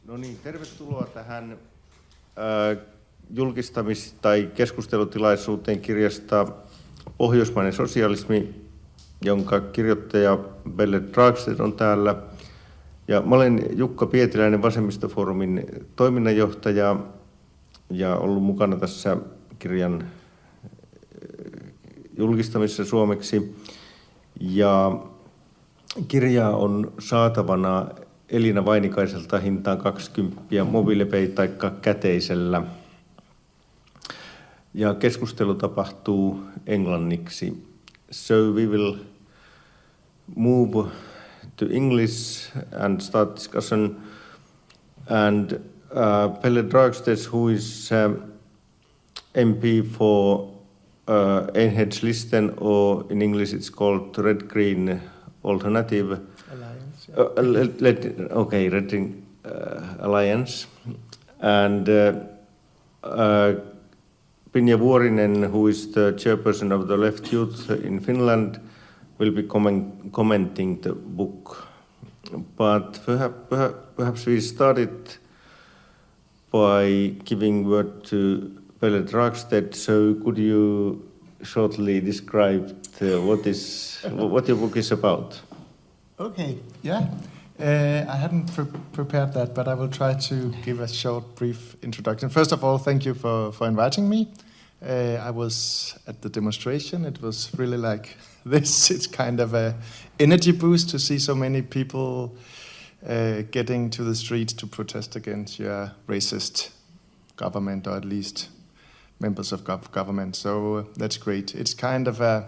No niin, tervetuloa tähän julkistamis- tai keskustelutilaisuuteen kirjasta Pohjoismainen sosialismi, jonka kirjoittaja Pelle Dragstedt on täällä. Ja mä olen Jukka Pietiläinen, Vasemmistofoorumin toiminnanjohtaja ja ollut mukana tässä kirjan julkistamisessa suomeksi. Ja kirja on saatavana Elina Vainikaiselta hintaan 20 mobiilepay tai käteisellä. Ja keskustelu tapahtuu englanniksi. So we will move to English and start discussion. And Pelle Dragstedt, who is MP for Enhedslisten, or in English it's called Red-Green Alternative. Red-Green Alliance. And Pinja Vuorinen, who is the chairperson of the Left Youth in Finland, will be commenting the book. But perhaps we started by giving word to Pelle Dragstedt. So could you shortly describe what your book is about? Okay, yeah. I hadn't prepared that, but I will try to give a short, brief introduction. First of all, thank you for inviting me. I was at the demonstration. It was really like this. It's kind of an energy boost to see so many people getting to the streets to protest against your racist government, or at least members of government. So that's great. It's kind of a...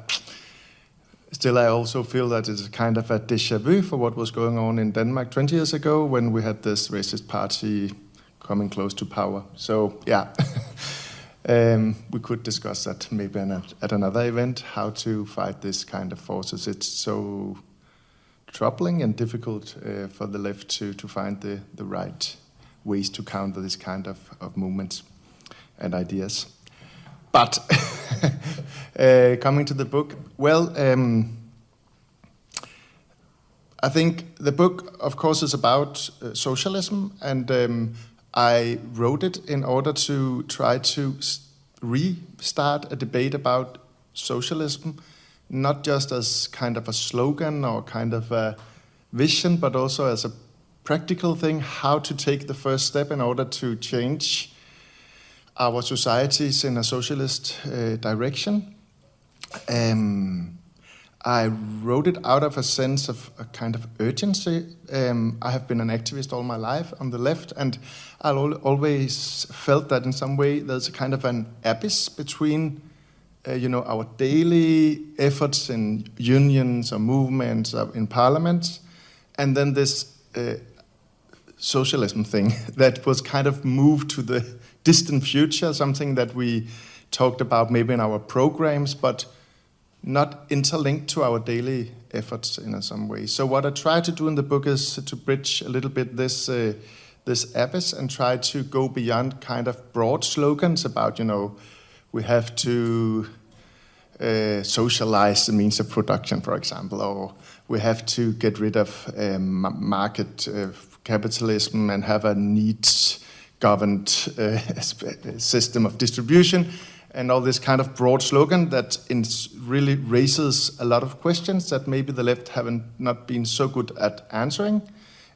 Still, I also feel that it's kind of a déjà vu for what was going on in Denmark 20 years ago when we had this racist party coming close to power. So, yeah, we could discuss that maybe at another event, how to fight this kind of forces. It's so troubling and difficult for the left to find the right ways to counter this kind of movements and ideas. But coming to the book, well, I think the book, of course, is about socialism, and I wrote it in order to try to restart a debate about socialism, not just as kind of a slogan or kind of a vision, but also as a practical thing, how to take the first step in order to change our societies in a socialist direction. I wrote it out of a sense of a kind of urgency. I have been an activist all my life on the left, and I always felt that in some way there's a kind of an abyss between our daily efforts in unions or movements or in parliaments, and then this socialism thing that was kind of moved to the distant future, something that we talked about maybe in our programs, but not interlinked to our daily efforts in some way. So what I try to do in the book is to bridge a little bit this abyss and try to go beyond kind of broad slogans about, we have to socialize the means of production, for example, or we have to get rid of market capitalism and have a needs-governed system of distribution, and all this kind of broad slogan that really raises a lot of questions that maybe the left haven't not been so good at answering.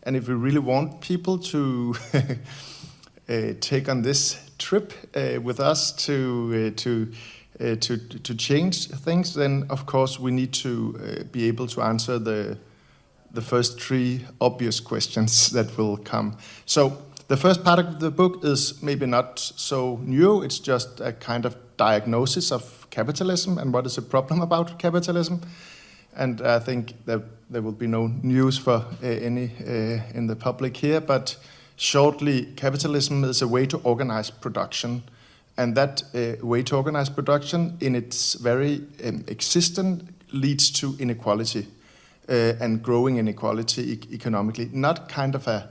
And if we really want people to take on this trip with us to change things, then of course we need to be able to answer the first three obvious questions that will come. So the first part of the book is maybe not so new. It's just a kind of diagnosis of capitalism and what is the problem about capitalism. And I think that there will be no news for any in the public here, but shortly, capitalism is a way to organize production. And that way to organize production in its very existence leads to inequality and growing inequality economically. Not kind of a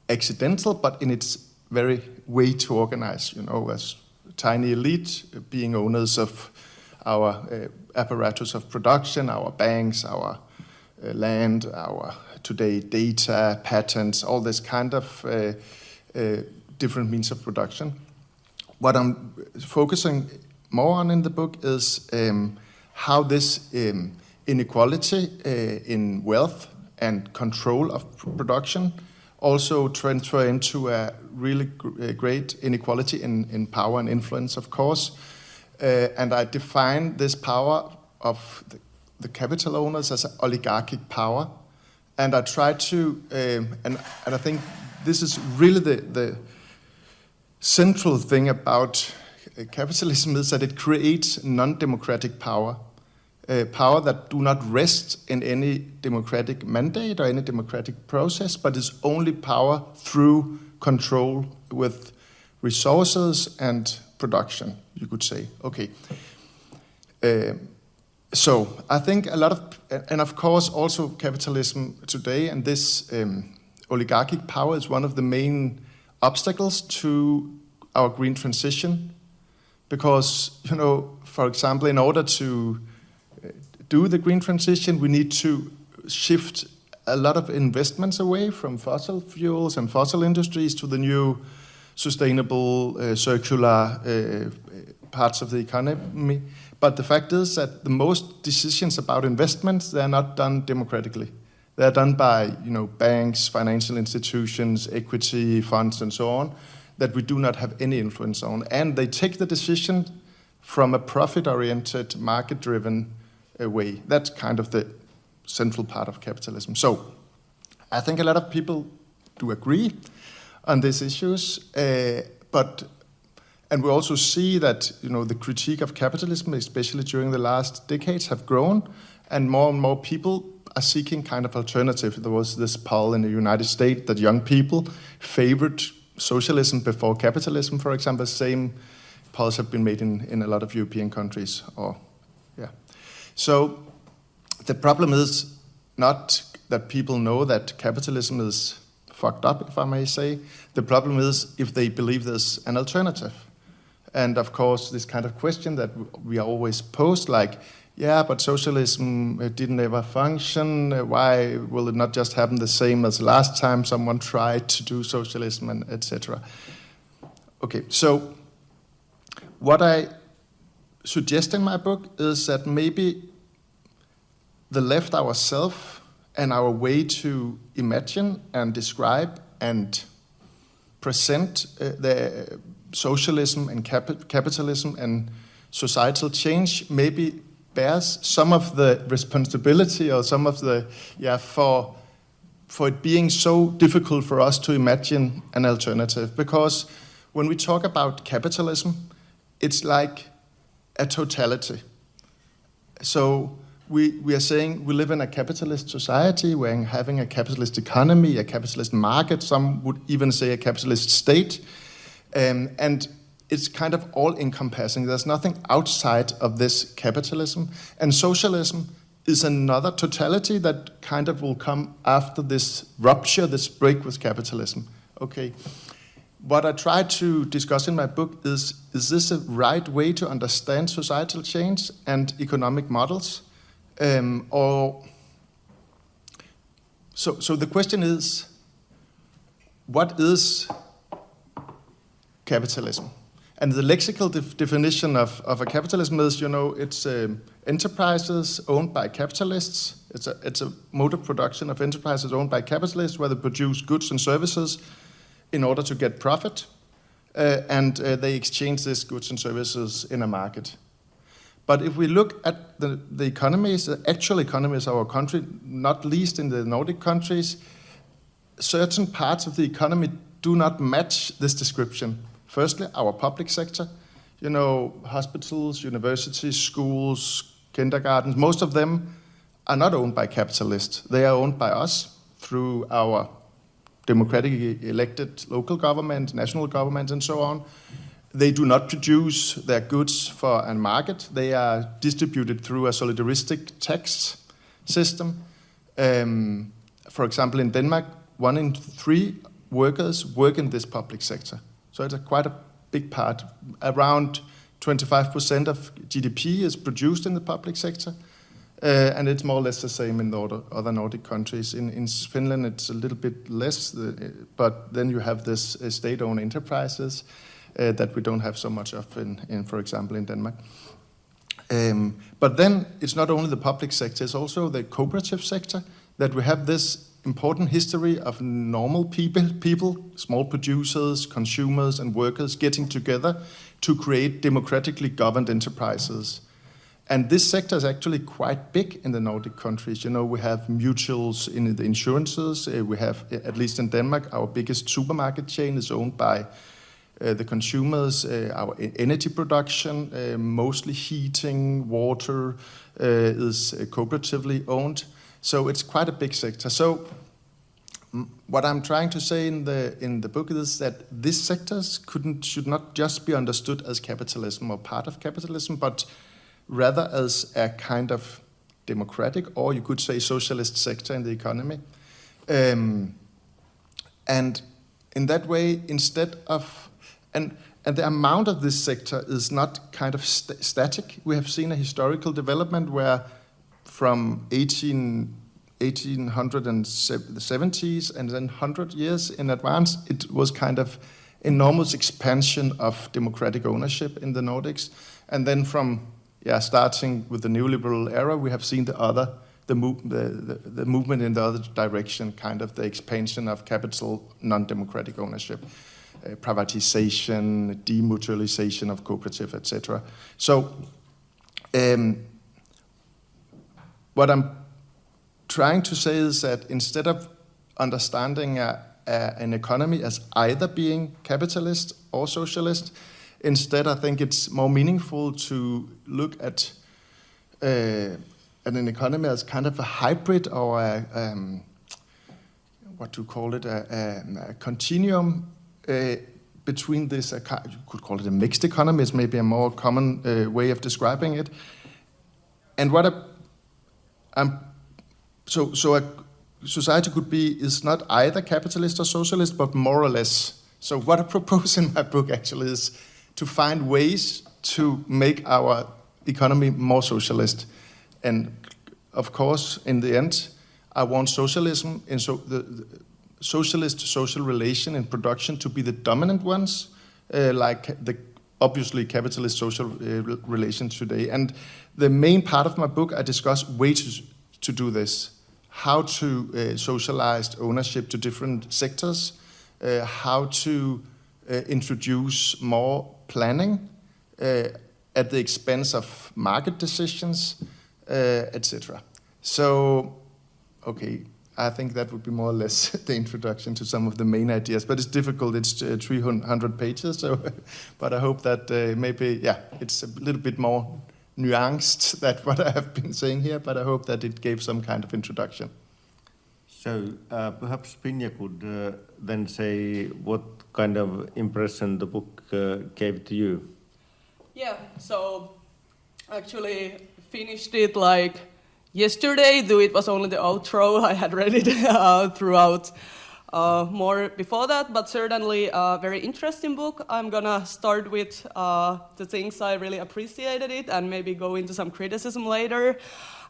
accidental, but in its very way to organize, as tiny elite being owners of our apparatus of production, our banks, our land, our today, data, patents, all this kind of different means of production. What I'm focusing more on in the book is how this inequality in wealth and control of production also transfer into a really great inequality in power and influence, of course. And I define this power of the capital owners as an oligarchic power. And I try to, and I think this is really the central thing about capitalism, is that it creates non-democratic power. Power that do not rest in any democratic mandate or any democratic process, but is only power through control with resources and production, you could say. Okay. So I think a lot of, and of course also capitalism today, and this oligarchic power is one of the main obstacles to our green transition. Because, for example, in order to do the green transition, we need to shift a lot of investments away from fossil fuels and fossil industries to the new sustainable, circular parts of the economy. But the fact is that the most decisions about investments, they are not done democratically. They are done by, banks, financial institutions, equity funds, and so on, that we do not have any influence on. And they take the decision from a profit-oriented, market-driven way. That's kind of the central part of capitalism. So I think a lot of people do agree on these issues, and we also see that the critique of capitalism, especially during the last decades, have grown, and more people are seeking kind of alternative. There was this poll in the United States that young people favored socialism before capitalism, for example. Same polls have been made in a lot of European countries. So the problem is not that people know that capitalism is fucked up, if I may say. The problem is if they believe there's an alternative. And of course, this kind of question that we are always posed, like, yeah, but socialism didn't ever function. Why will it not just happen the same as last time someone tried to do socialism, and etc.? Okay, so what I suggest in my book is that maybe the left ourselves and our way to imagine and describe and present the socialism and capitalism and societal change maybe bears some of the responsibility or some of the, for it being so difficult for us to imagine an alternative. Because when we talk about capitalism, it's like a totality. So we are saying we live in a capitalist society, we're having a capitalist economy, a capitalist market, some would even say a capitalist state, and it's kind of all-encompassing. There's nothing outside of this capitalism, and socialism is another totality that kind of will come after this rupture, this break with capitalism. Okay. What I try to discuss in my book is this a right way to understand societal change and economic models? So the question is, what is capitalism? And the lexical definition of a capitalism is, it's enterprises owned by capitalists. It's a mode of production of enterprises owned by capitalists where they produce goods and services in order to get profit, and they exchange these goods and services in a market. But if we look at the economies, the actual economies of our country, not least in the Nordic countries, certain parts of the economy do not match this description. Firstly, our public sector, hospitals, universities, schools, kindergartens, most of them are not owned by capitalists. They are owned by us through our democratically elected local government, national government, and so on. They do not produce their goods for a market. They are distributed through a solidaristic tax system. For example, in Denmark, 1 in 3 workers work in this public sector. So it's quite a big part. Around 25% of GDP is produced in the public sector. And it's more or less the same in the other Nordic countries. In Finland, it's a little bit less, but then you have this state-owned enterprises that we don't have so much of in, for example, in Denmark. But then it's not only the public sector, it's also the cooperative sector, that we have this important history of normal people, small producers, consumers, and workers getting together to create democratically governed enterprises. And this sector is actually quite big in the Nordic countries. You know, we have mutuals in the insurances. We have, at least in Denmark, our biggest supermarket chain is owned by the consumers. Our energy production, mostly heating, water, is cooperatively owned. So it's quite a big sector. So what I'm trying to say in the book is that these sectors should not just be understood as capitalism or part of capitalism, but rather as a kind of democratic, or you could say socialist sector in the economy. And in that way, instead of, and the amount of this sector is not kind of static. We have seen a historical development where from 1870s and then 100 years in advance, it was kind of enormous expansion of democratic ownership in the Nordics. And then from starting with the neoliberal era, we have seen the movement in the other direction, kind of the expansion of capital, non-democratic ownership, privatization, demutualization of cooperative, etc. So, what I'm trying to say is that instead of understanding an economy as either being capitalist or socialist, instead, I think it's more meaningful to look at an economy as kind of a hybrid or a continuum between this. You could call it a mixed economy. It's maybe a more common way of describing it. And so a society could be is not either capitalist or socialist, but more or less. So what I propose in my book actually is to find ways to make our economy more socialist. And of course, in the end, I want socialism and the socialist social relation and production to be the dominant ones, like the obviously capitalist social relation today. And the main part of my book, I discuss ways to do this. How to socialize ownership to different sectors, how to introduce more planning at the expense of market decisions, etc. So, okay, I think that would be more or less the introduction to some of the main ideas, but it's difficult, it's 300 pages, so, but I hope that maybe, it's a little bit more nuanced than what I have been saying here, but I hope that it gave some kind of introduction. So perhaps Pinja could then say what kind of impression the book gave to you. Yeah, so actually finished it like yesterday, though it was only the outro. I had read it throughout more before that, but certainly a very interesting book. I'm gonna start with the things I really appreciated it and maybe go into some criticism later.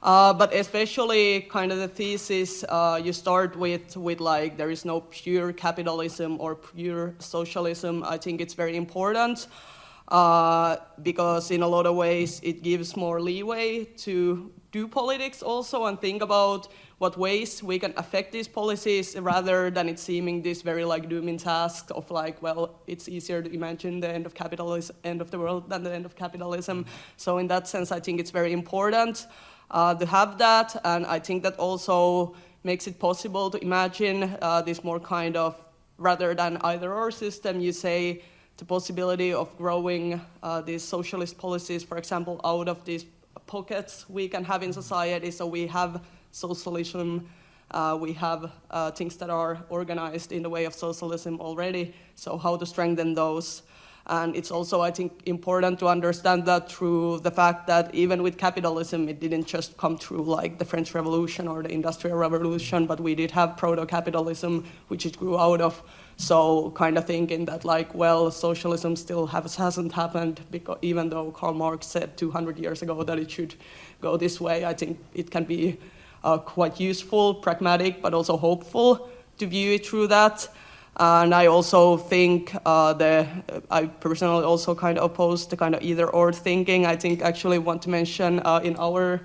But especially kind of the thesis you start with like there is no pure capitalism or pure socialism. I think it's very important because in a lot of ways it gives more leeway to do politics also and think about what ways we can affect these policies rather than it seeming this very like dooming task of like, well, it's easier to imagine the end of capitalism, end of the world than the end of capitalism. So in that sense, I think it's very important to have that, and I think that also makes it possible to imagine this more kind of, rather than either-or system, you say the possibility of growing these socialist policies, for example, out of these pockets we can have in society. So we have socialism, we have things that are organized in the way of socialism already, so how to strengthen those. And it's also, I think, important to understand that through the fact that even with capitalism, it didn't just come through like the French Revolution or the Industrial Revolution, but we did have proto-capitalism, which it grew out of. So kind of thinking that like, well, socialism still hasn't happened, because even though Karl Marx said 200 years ago that it should go this way, I think it can be quite useful, pragmatic, but also hopeful to view it through that. And I also think I personally also kind of oppose the kind of either-or thinking. I think actually want to mention in our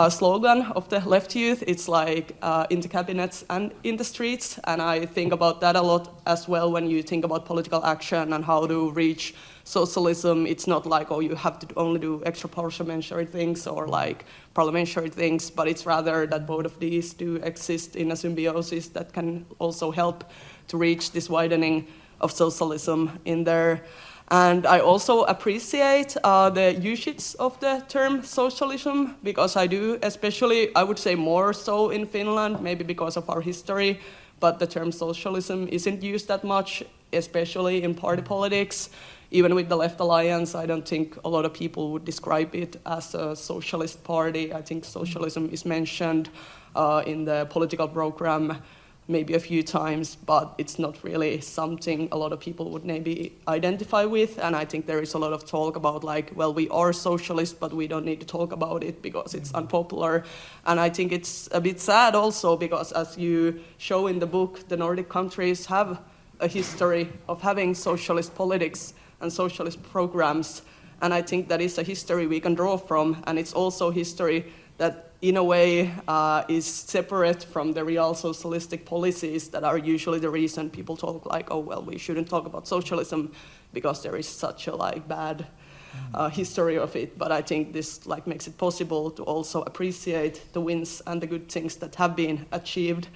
slogan of the left youth, it's like in the cabinets and in the streets. And I think about that a lot as well when you think about political action and how to reach socialism. It's not like, oh, you have to only do extra parliamentary things or like parliamentary things, but it's rather that both of these do exist in a symbiosis that can also help to reach this widening of socialism in there. And I also appreciate the usage of the term socialism, because I do, especially, I would say more so in Finland, maybe because of our history, but the term socialism isn't used that much, especially in party politics. Even with the Left Alliance, I don't think a lot of people would describe it as a socialist party. I think socialism is mentioned in the political program maybe a few times, but it's not really something a lot of people would maybe identify with. And I think there is a lot of talk about like, well, we are socialist, but we don't need to talk about it because it's unpopular. And I think it's a bit sad also because, as you show in the book, the Nordic countries have a history of having socialist politics and socialist programs. And I think that is a history we can draw from. And it's also history that in a way is separate from the real socialistic policies that are usually the reason people talk like, oh, well, we shouldn't talk about socialism because there is such a like bad history of it. But I think this like makes it possible to also appreciate the wins and the good things that have been achieved.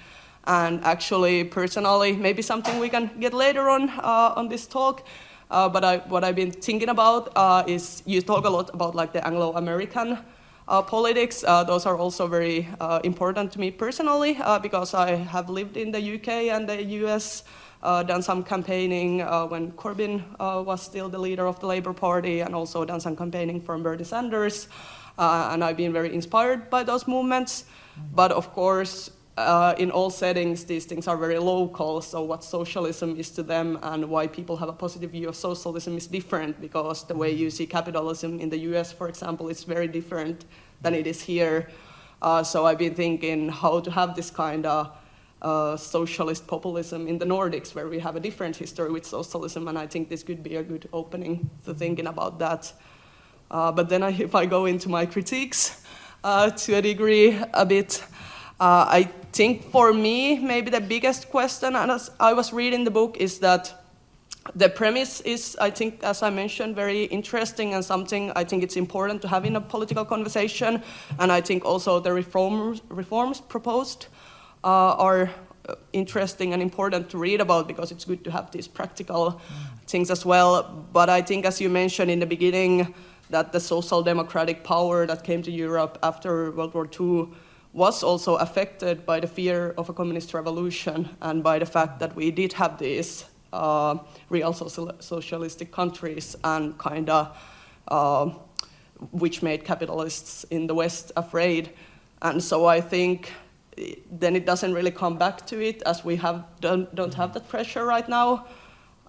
And actually, personally, maybe something we can get later on this talk. But what I've been thinking about is you talk a lot about like the Anglo-American politics. Those are also very important to me personally because I have lived in the UK and the US, done some campaigning when Corbyn was still the leader of the Labour Party, and also done some campaigning for Bernie Sanders. And I've been very inspired by those movements. But of course, in all settings, these things are very local. So what socialism is to them and why people have a positive view of socialism is different, because the way you see capitalism in the US, for example, is very different than it is here. So I've been thinking how to have this kind of socialist populism in the Nordics, where we have a different history with socialism. And I think this could be a good opening to thinking about that. But then if I go into my critiques to a degree a bit, I think for me, maybe the biggest question, and as I was reading the book, is that the premise is, I think, as I mentioned, very interesting and something I think it's important to have in a political conversation. And I think also the reforms proposed are interesting and important to read about, because it's good to have these practical things as well. But I think, as you mentioned in the beginning, that the social democratic power that came to Europe after World War II was also affected by the fear of a communist revolution and by the fact that we did have these real socialistic countries and kind of which made capitalists in the West afraid. And so I think then it doesn't really come back to it, as we don't have that pressure right now.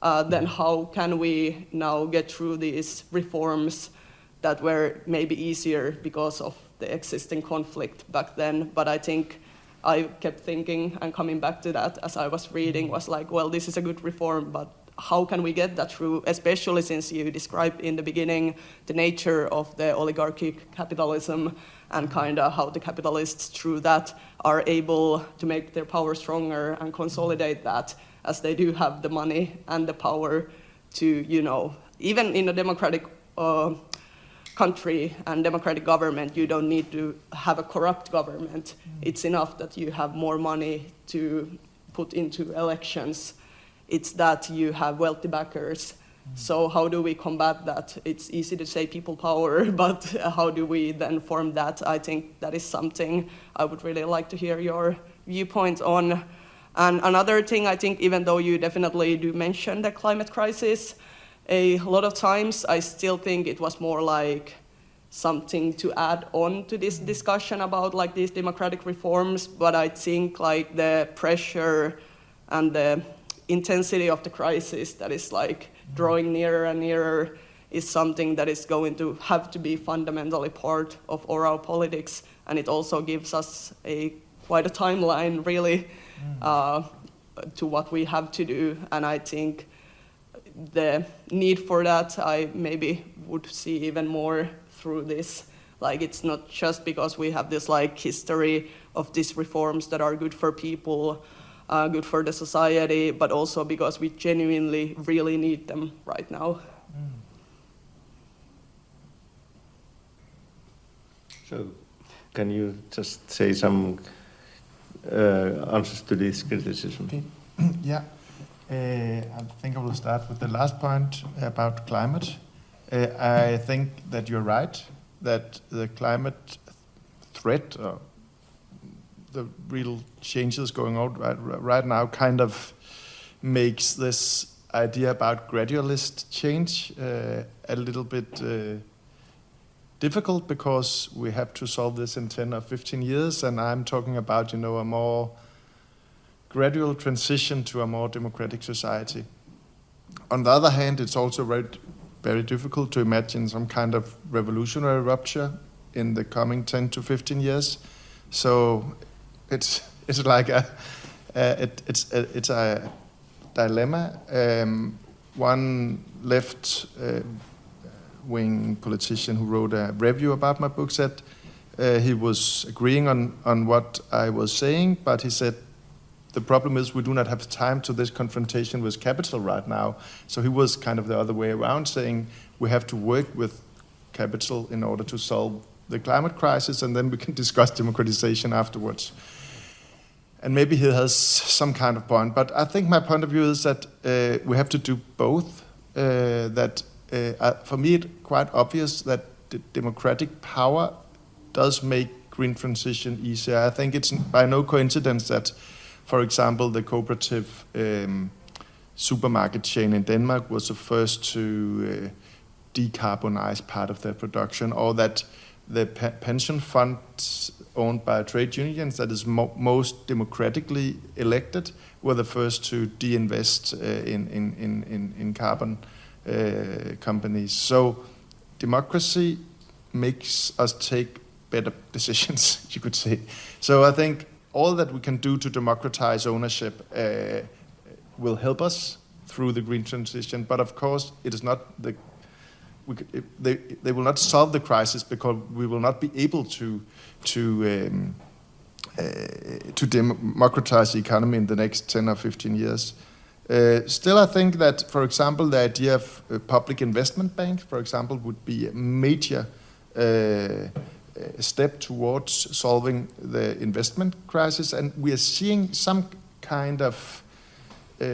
Then how can we now get through these reforms that were maybe easier because of the existing conflict back then? But I think I kept thinking and coming back to that as I was reading, was like, well, this is a good reform, but how can we get that through, especially since you described in the beginning the nature of the oligarchic capitalism and kind of how the capitalists through that are able to make their power stronger and consolidate that, as they do have the money and the power to, you know, even in a democratic country and democratic government, you don't need to have a corrupt government. It's enough that you have more money to put into elections. It's that you have wealthy backers. So how do we combat that? It's easy to say people power, but how do we then form that? I think that is something I would really like to hear your viewpoint on. And another thing, I think, even though you definitely do mention the climate crisis, a lot of times I still think it was more like something to add on to this discussion about like these democratic reforms, but I think like the pressure and the intensity of the crisis that is like drawing nearer and nearer is something that is going to have to be fundamentally part of oral politics, and it also gives us quite a timeline really to what we have to do, and I think the need for that I maybe would see even more through this. Like it's not just because we have this like history of these reforms that are good for people, good for the society, but also because we genuinely really need them right now. So, can you just say some answers to this criticism? Okay. Yeah, I think I will start with the last point about climate. I think that you're right, that the climate threat, the real changes going on right now kind of makes this idea about gradualist change a little bit difficult, because we have to solve this in 10 or 15 years, and I'm talking about, a more gradual transition to a more democratic society. On the other hand, it's also very difficult to imagine some kind of revolutionary rupture in the coming 10 to 15 years. So it's like it's a dilemma. One left-wing politician who wrote a review about my book said he was agreeing on what I was saying, but he said the problem is we do not have time to this confrontation with capital right now. So he was kind of the other way around, saying we have to work with capital in order to solve the climate crisis, and then we can discuss democratization afterwards. And maybe he has some kind of point, but I think my point of view is that we have to do both. For me, it's quite obvious that the democratic power does make green transition easier. I think it's by no coincidence that, for example, the Cooperative supermarket chain in Denmark was the first to decarbonize part of their production, or that the pension funds owned by trade unions that is most democratically elected were the first to de-invest in carbon companies. So democracy makes us take better decisions, you could say. So I think all that we can do to democratize ownership will help us through the green transition. But of course, it is not they will not solve the crisis, because we will not be able to democratize the economy in the next 10 or 15 years. Still, I think that, for example, the idea of a public investment bank, for example, would be a major step towards solving the investment crisis, and we are seeing some kind of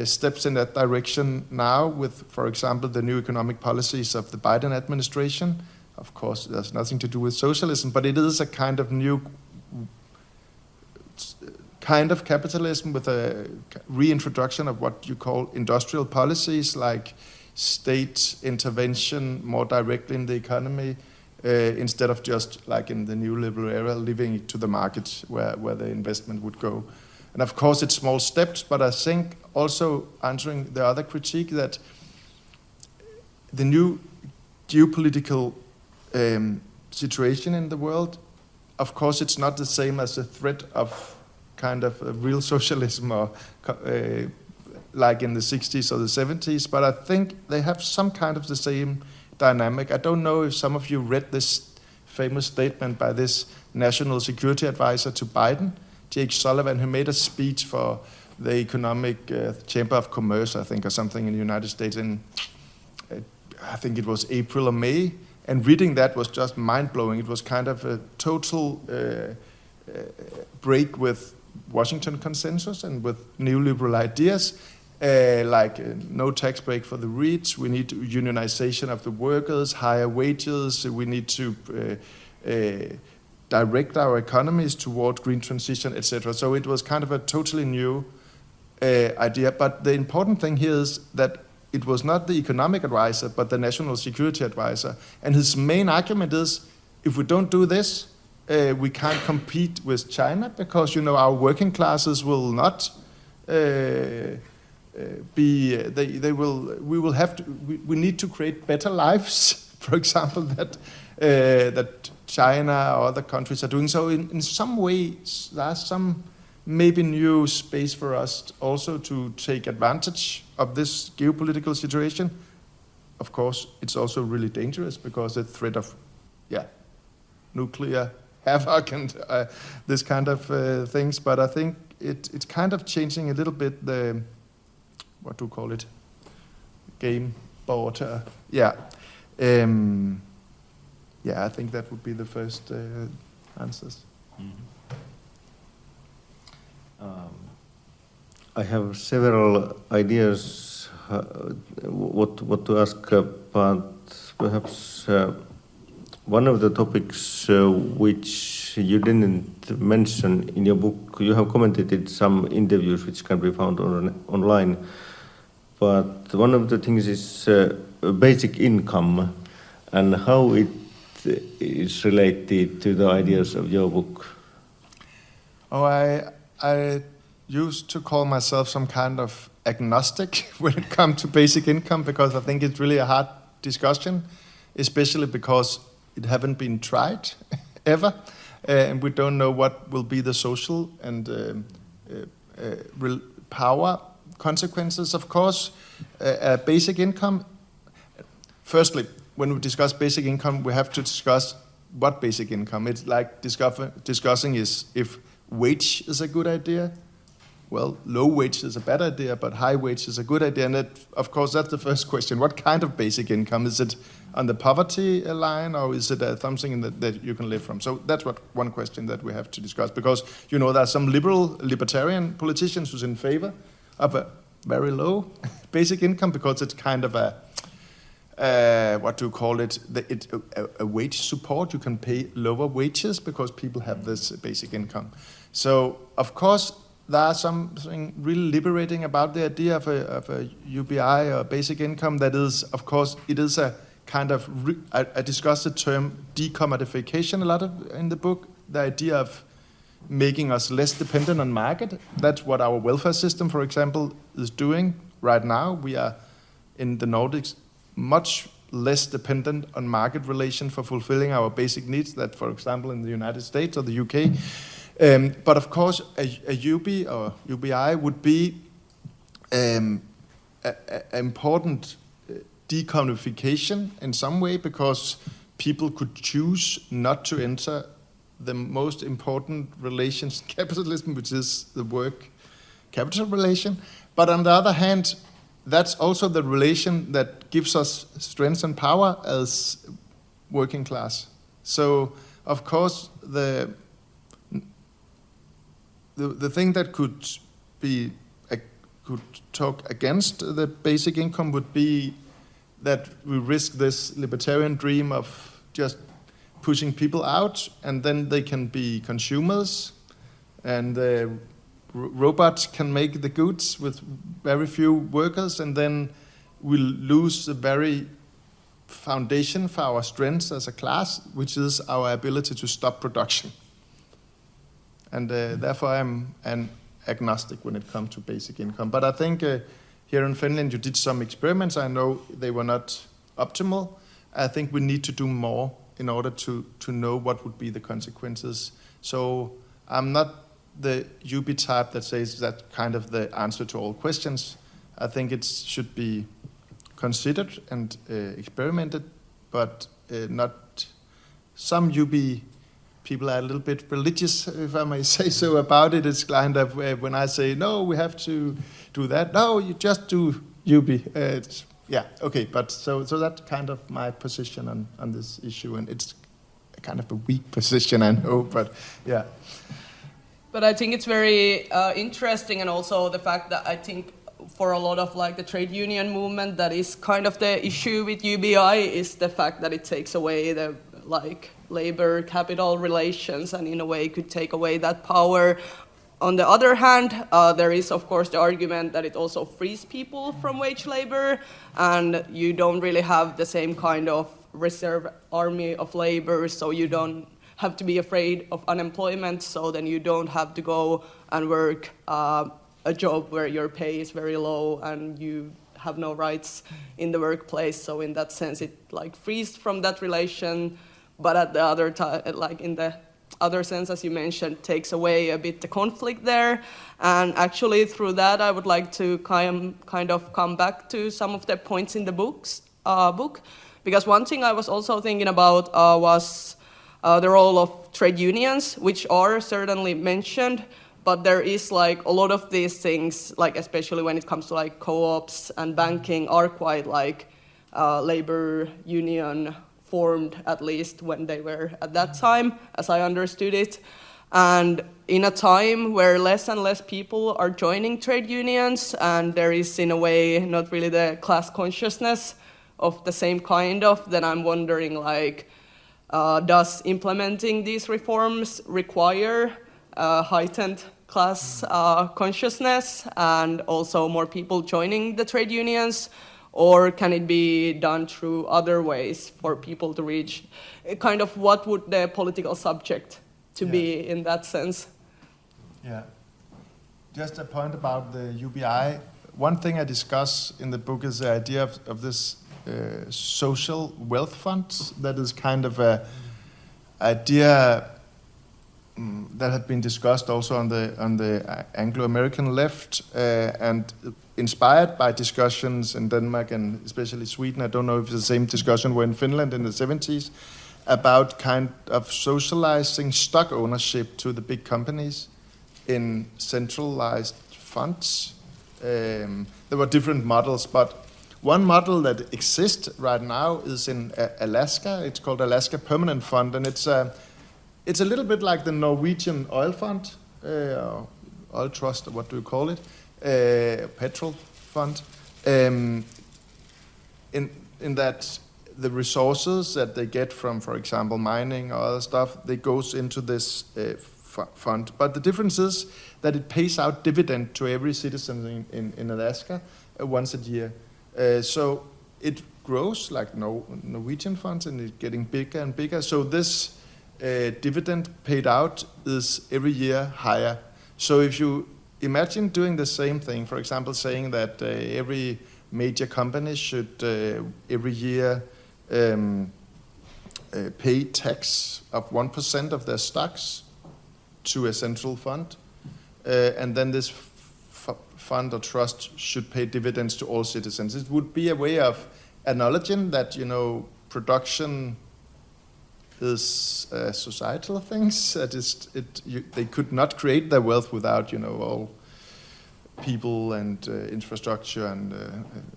steps in that direction now with, for example, the new economic policies of the Biden administration. Of course, there's nothing to do with socialism, but it is a kind of new kind of capitalism with a reintroduction of what you call industrial policies, like state intervention more directly in the economy, instead of just like in the new liberal era, leaving it to the market where the investment would go. And of course, it's small steps, but I think also answering the other critique that the new geopolitical situation in the world, of course, it's not the same as a threat of kind of a real socialism or like in the 60s or the 70s, but I think they have some kind of the same dynamic. I don't know if some of you read this famous statement by this national security advisor to Biden, Jake Sullivan, who made a speech for the Economic Chamber of Commerce, I think, or something in the United States in, I think it was April or May. And reading that was just mind-blowing. It was kind of a total break with Washington consensus and with neoliberal ideas, like no tax break for the rich, we need unionization of the workers, higher wages, we need to direct our economies toward green transition, etc. So it was kind of a totally new idea. But the important thing here is that it was not the economic advisor, but the national security advisor. And his main argument is, if we don't do this, we can't compete with China because, our working classes will not we need to create better lives, for example, that China or other countries are doing. So in some ways, there's some maybe new space for us also to take advantage of this geopolitical situation. Of course, it's also really dangerous because the threat of, nuclear havoc and this kind of things. But I think it's kind of changing a little bit the, what do you call it, game board. I think that would be the first answers. I have several ideas what to ask, but perhaps one of the topics which you didn't mention in your book, you have commented in some interviews which can be found online, but one of the things is basic income and how it is related to the ideas of your book. Oh, I used to call myself some kind of agnostic when it comes to basic income because I think it's really a hard discussion, especially because it haven't been tried ever, and we don't know what will be the social and power consequences. Of course, basic income. Firstly, when we discuss basic income, we have to discuss what basic income. It's like discussing is if wage is a good idea. Well, low wage is a bad idea, but high wage is a good idea. And of course, that's the first question. What kind of basic income? Is it on the poverty line, or is it something that you can live from? So that's one question that we have to discuss. Because, there are some libertarian politicians who's in favor of a very low basic income because it's kind of a, what do you call it? A wage support. You can pay lower wages because people have this basic income. So, of course, there's something really liberating about the idea of a UBI or basic income. That is, of course, it is a kind of, I discuss the term decommodification a lot in the book, the idea of making us less dependent on market. That's what our welfare system, for example, is doing right now. We are, in the Nordics, much less dependent on market relation for fulfilling our basic needs than, for example, in the United States or the UK. But of course, a UB or UBI would be an important decommodification in some way because people could choose not to enter the most important relations in capitalism, which is the work-capital relation. But on the other hand, that's also the relation that gives us strength and power as working class. So, of course, the thing that could talk against the basic income would be that we risk this libertarian dream of just pushing people out, and then they can be consumers, and robots can make the goods with very few workers, and then we'll lose the very foundation for our strengths as a class, which is our ability to stop production. And therefore, I'm an agnostic when it comes to basic income. But I think here in Finland, you did some experiments. I know they were not optimal. I think we need to do more in order to know what would be the consequences. So I'm not the UB type that says that kind of the answer to all questions. I think it should be considered and experimented, but not some UB people are a little bit religious, if I may say so, about it. It's kind of when I say, no, we have to do that. No, you just do UB. But so that's kind of my position on this issue, and it's kind of a weak position, I know, but yeah. But I think it's very interesting, and also the fact that I think for a lot of like the trade union movement, that is kind of the issue with UBI is the fact that it takes away the like labor capital relations, and in a way could take away that power On the other hand, there is, of course, the argument that it also frees people from wage labor, and you don't really have the same kind of reserve army of labor, so you don't have to be afraid of unemployment, so then you don't have to go and work a job where your pay is very low and you have no rights in the workplace. So in that sense, it like frees from that relation, but at the other time, like in the other sense, as you mentioned, takes away a bit the conflict there. And actually through that, I would like to kind of come back to some of the points in the book. Because one thing I was also thinking about was the role of trade unions, which are certainly mentioned, but there is like a lot of these things, like especially when it comes to like co-ops and banking, are quite like labor union formed, at least when they were at that time, as I understood it. And in a time where less and less people are joining trade unions, and there is in a way not really the class consciousness of the same kind of, then I'm wondering like, does implementing these reforms require heightened class consciousness and also more people joining the trade unions? Or can it be done through other ways for people to reach? Kind of what would the political subject to be in that sense? Yeah. Just a point about the UBI. One thing I discuss in the book is the idea of this social wealth fund. That is kind of a idea that had been discussed also on the Anglo-American left and inspired by discussions in Denmark and especially Sweden. I don't know if the same discussion were in Finland in the 70s about kind of socializing stock ownership to the big companies in centralized funds. There were different models, but one model that exists right now is in Alaska. It's called Alaska Permanent Fund, and it's a little bit like the Norwegian oil fund, oil trust, or what do you call it? Petrol fund. In that the resources that they get from, for example, mining or other stuff, they goes into this fund. But the difference is that it pays out dividend to every citizen in Alaska once a year. So it grows like Norwegian funds, and it's getting bigger and bigger. So this dividend paid out is every year higher. So if you imagine doing the same thing, for example, saying that every major company should every year pay tax of 1% of their stocks to a central fund, and then this fund or trust should pay dividends to all citizens. It would be a way of acknowledging that, production is societal things. That is, they could not create their wealth without, all people and infrastructure and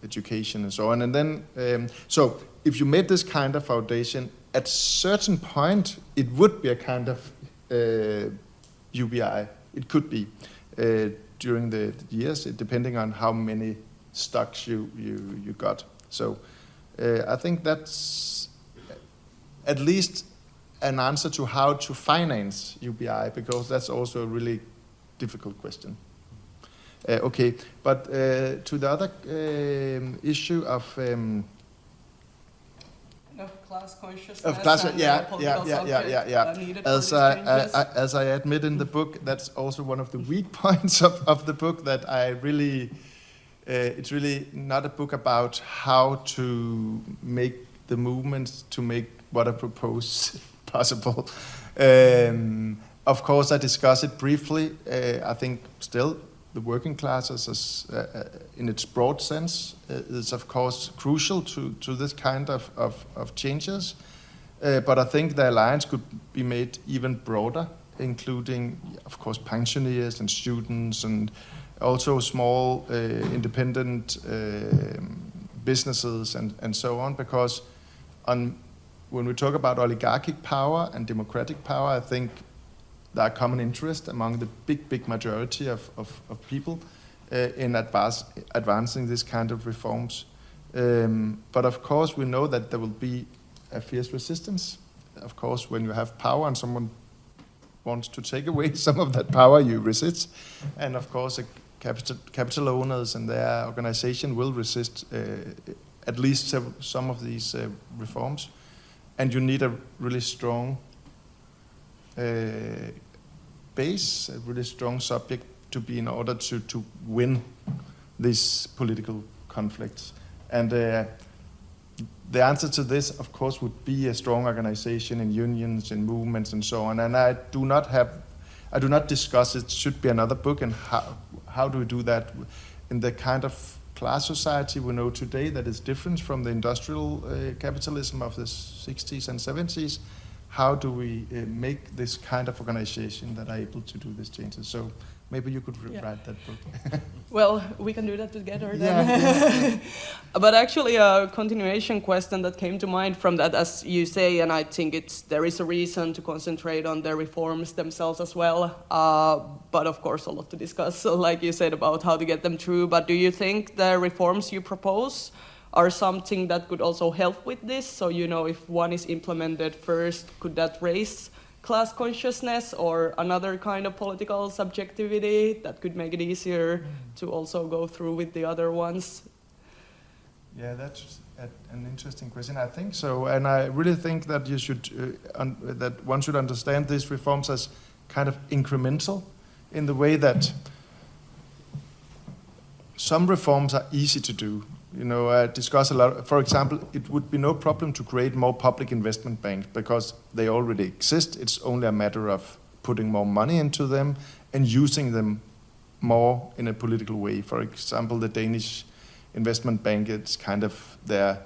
education and so on. And then, so if you made this kind of foundation, at a certain point, it would be a kind of UBI. It could be during the years, depending on how many stocks you got. So I think that's at least an answer to how to finance UBI, because that's also a really difficult question. Okay, but to the other issue of class consciousness. Of class, yeah. As I admit in the book, that's also one of the weak points of the book. That I really, it's really not a book about how to make the movements to make what I propose possible. Of course, I discuss it briefly. I think still the working classes, in its broad sense, is of course crucial to this kind of changes. But I think the alliance could be made even broader, including, of course, pensioners and students, and also small independent businesses and so on. Because when we talk about oligarchic power and democratic power, I think there are common interest among the big majority of people in advancing this kind of reforms. But of course, we know that there will be a fierce resistance. Of course, when you have power and someone wants to take away some of that power, you resist. And of course, capital owners and their organization will resist at least some of these reforms. And you need a really strong base, a really strong subject to be in order to win these political conflicts. And the answer to this, of course, would be a strong organization in unions, in movements, and so on. And I do not discuss it. Should be another book. And how do we do that in the kind of class society we know today that is different from the industrial capitalism of the 60s and 70s? How do we make this kind of organization that are able to do these changes? So maybe you could write that book. Well, we can do that together then. Yeah. But actually a continuation question that came to mind from that, as you say, and I think there is a reason to concentrate on the reforms themselves as well. But of course a lot to discuss, like you said, about how to get them through. But do you think the reforms you propose are something that could also help with this? So, if one is implemented first, could that raise class consciousness or another kind of political subjectivity that could make it easier to also go through with the other ones? Yeah, that's an interesting question. I think so, and I really think that you should that one should understand these reforms as kind of incremental, in the way that some reforms are easy to do. I discuss a lot. For example, it would be no problem to create more public investment banks because they already exist. It's only a matter of putting more money into them and using them more in a political way. For example, the Danish investment bank, it's kind of their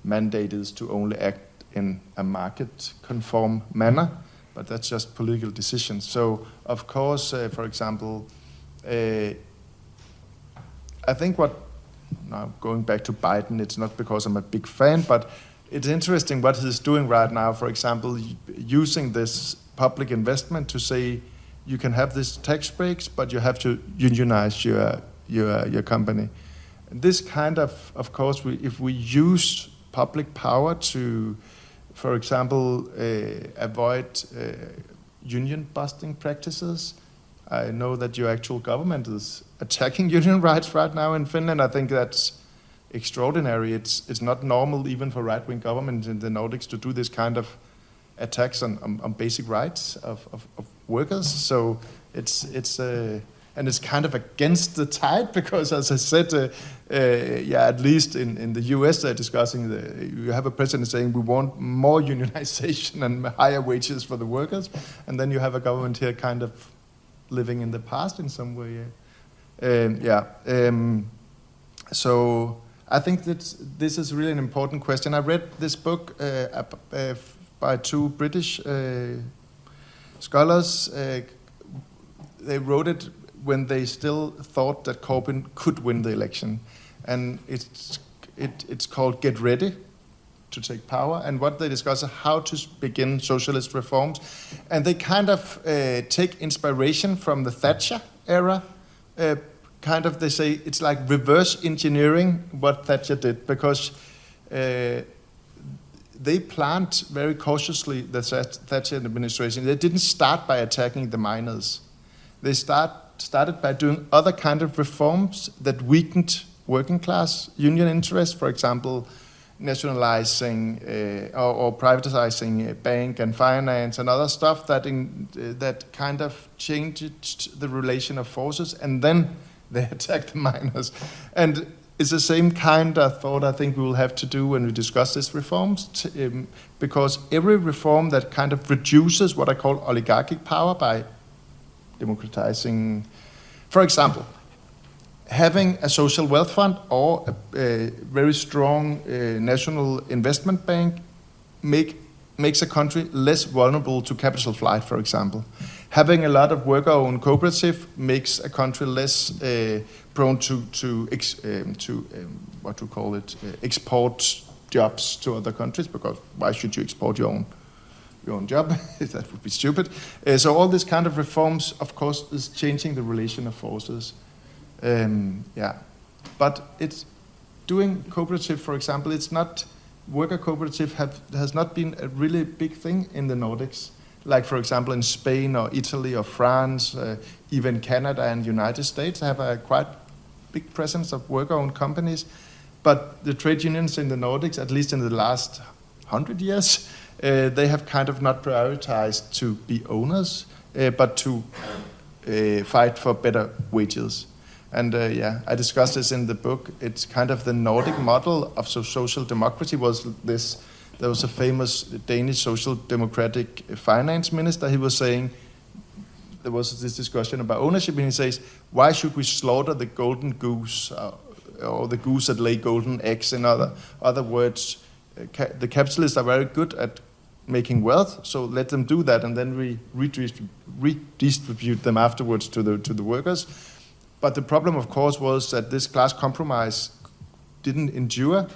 mandate is to only act in a market-conform manner, but that's just political decisions. So, of course, for example, I think now going back to Biden, it's not because I'm a big fan, but it's interesting what he's doing right now. For example, using this public investment to say you can have these tax breaks, but you have to unionize your company. And this kind of course, if we use public power to, for example, avoid union busting practices. I know that your actual government is attacking union rights right now in Finland. I think that's extraordinary. It's not normal even for right-wing governments in the Nordics to do this kind of attacks on basic rights of workers. So it's and it's kind of against the tide because, as I said, at least in the US they're discussing you have a president saying we want more unionization and higher wages for the workers, and then you have a government here kind of living in the past in some way. So I think that this is really an important question. I read this book by two British scholars. They wrote it when they still thought that Corbyn could win the election. And it's called Get Ready to Take Power. And what they discuss is how to begin socialist reforms. And they kind of take inspiration from the Thatcher era. They say it's like reverse engineering what Thatcher did, because they planned very cautiously, the Thatcher administration. They didn't start by attacking the miners. They started by doing other kind of reforms that weakened working class union interests, for example, nationalizing or privatizing bank and finance and other stuff that kind of changed the relation of forces, and then they attacked the miners. And it's the same kind of thought I think we will have to do when we discuss these reforms, because every reform that kind of reduces what I call oligarchic power by democratizing, for example, having a social wealth fund or a very strong national investment bank makes a country less vulnerable to capital flight, for example. Having a lot of worker-owned cooperative makes a country less prone to export jobs to other countries, because why should you export your own job? That would be stupid. So all this kind of reforms, of course, is changing the relation of forces. But it's doing cooperative, for example. It's not worker cooperative has not been a really big thing in the Nordics. like for example in Spain or Italy or France, even Canada and United States have a quite big presence of worker-owned companies. But the trade unions in the Nordics, at least in the last 100 years, they have kind of not prioritized to be owners, but to fight for better wages. And I discussed this in the book. It's kind of the Nordic model of social democracy was this. There was a famous Danish social democratic finance minister. He was saying, there was this discussion about ownership, and he says, why should we slaughter the golden goose, or the goose that lay golden eggs? In other words, the capitalists are very good at making wealth, so let them do that, and then we redistribute them afterwards to the workers. But the problem, of course, was that this class compromise didn't endure.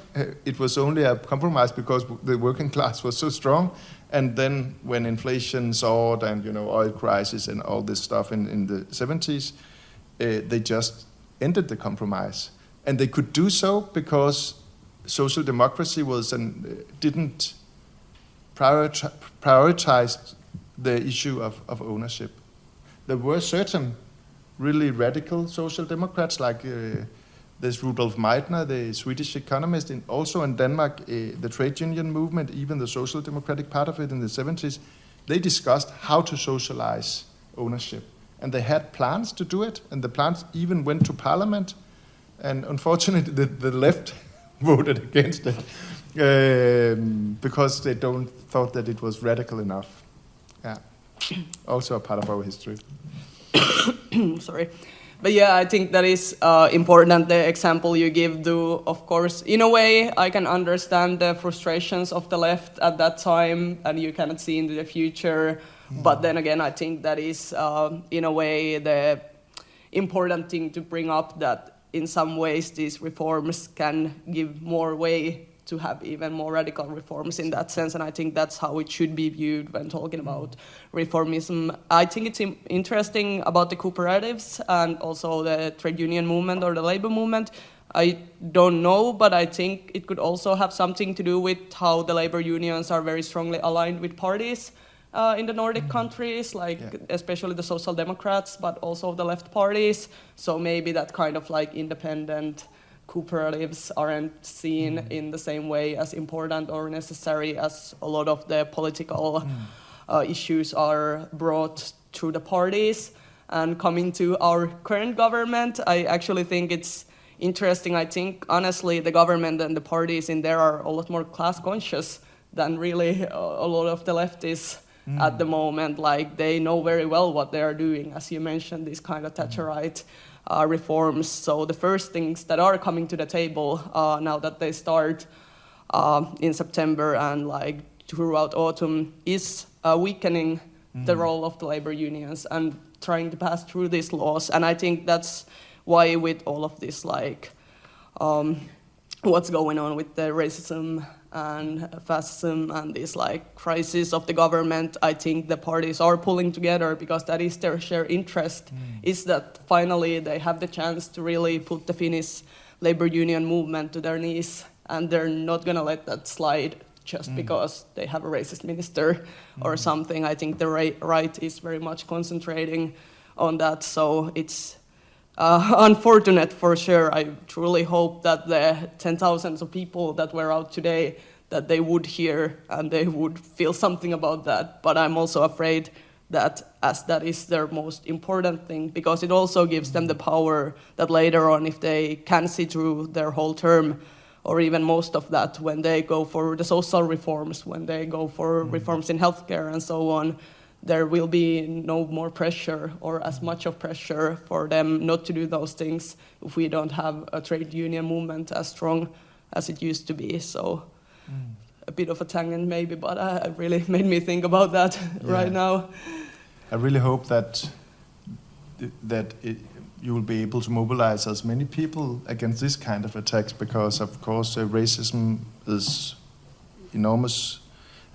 It was only a compromise because the working class was so strong. And then when inflation soared and oil crisis and all this stuff in the 70s, they just ended the compromise. And they could do so because social democracy didn't prioritize the issue of ownership. There were certain really radical social democrats like there's Rudolf Meitner, the Swedish economist, and also in Denmark, the trade union movement, even the social democratic part of it in the 70s, they discussed how to socialize ownership. And they had plans to do it, and the plans even went to parliament. And unfortunately, the left voted against it because they thought that it was radical enough. Yeah, also a part of our history. Sorry. But yeah, I think that is important, the example you give, do, of course. In a way, I can understand the frustrations of the left at that time, and you cannot see into the future. But then again, I think that is, in a way, the important thing to bring up, that in some ways these reforms can give more way to have even more radical reforms in that sense, and I think that's how it should be viewed when talking about reformism. I think it's interesting about the cooperatives and also the trade union movement or the labor movement. I don't know, but I think it could also have something to do with how the labor unions are very strongly aligned with parties in the Nordic countries, especially the Social Democrats, but also the left parties. So maybe that kind of like independent cooperatives aren't seen in the same way as important or necessary as a lot of the political issues are brought through the parties. And coming to our current government, I actually think it's interesting. I think, honestly, the government and the parties in there are a lot more class conscious than really a lot of the leftists at the moment. Like, they know very well what they are doing, as you mentioned, these kind of Thatcherite reforms. So the first things that are coming to the table now that they start in September and like throughout autumn is weakening the role of the labor unions and trying to pass through these laws. And I think that's why with all of this, like what's going on with the racism and fascism and this like crisis of the government, I think the parties are pulling together because that is their shared interest, is that finally they have the chance to really put the Finnish labor union movement to their knees, and they're not going to let that slide just because they have a racist minister or something. I think the right is very much concentrating on that, so it's unfortunate for sure. I truly hope that the 10,000s of people that were out today, that they would hear and they would feel something about that. But I'm also afraid that as that is their most important thing, because it also gives them the power that later on, if they can see through their whole term, or even most of that, when they go for the social reforms, when they go for reforms in healthcare and so on, there will be no more pressure or as much of pressure for them not to do those things if we don't have a trade union movement as strong as it used to be. So a bit of a tangent maybe, but it really made me think about that right now. I really hope that you will be able to mobilize as many people against this kind of attacks, because of course racism is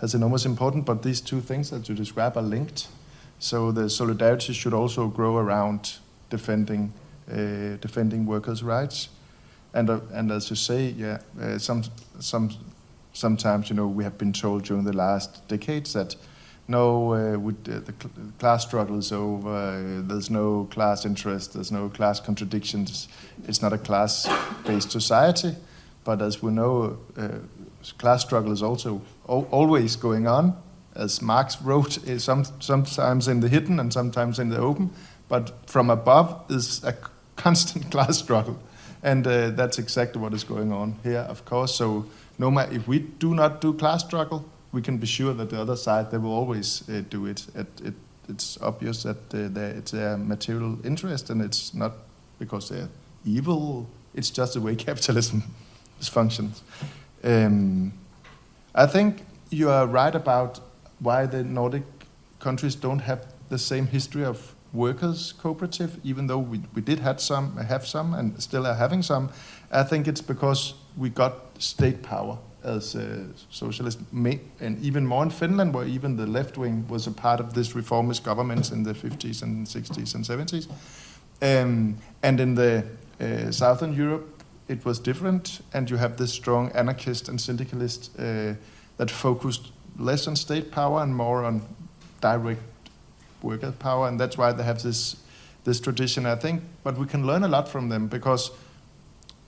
has enormous importance, but these two things that you describe are linked. So the solidarity should also grow around defending workers' rights, and as you say, sometimes we have been told during the last decades that the class struggle is over. There's no class interest. There's no class contradictions. It's not a class-based society. But as we know, class struggle is also always going on. As Marx wrote, sometimes in the hidden and sometimes in the open. But from above is a constant class struggle. And that's exactly what is going on here, of course. So no matter if we do not do class struggle, we can be sure that the other side, they will always do it. It's obvious that it's a material interest, and it's not because they're evil. It's just the way capitalism functions. I think you are right about why the Nordic countries don't have the same history of workers' cooperative, even though we did have some, and still are having some. I think it's because we got state power as socialists, and even more in Finland, where even the left wing was a part of this reformist governments in the 50s and 60s and 70s. And in the Southern Europe, it was different, and you have this strong anarchist and syndicalist that focused less on state power and more on direct worker power, and that's why they have this tradition, I think. But we can learn a lot from them because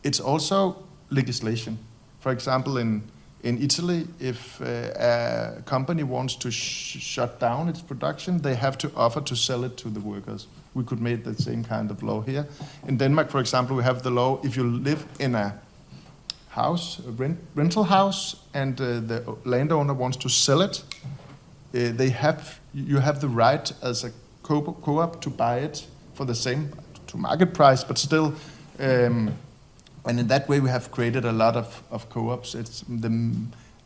it's also legislation. For example, in Italy, if a company wants to shut down its production, they have to offer to sell it to the workers. We could make the same kind of law here. In Denmark, for example, we have the law, if you live in a house, a rental house, and the landowner wants to sell it, you have the right as a co-op to buy it for the same, to market price, but still, and in that way we have created a lot of co-ops.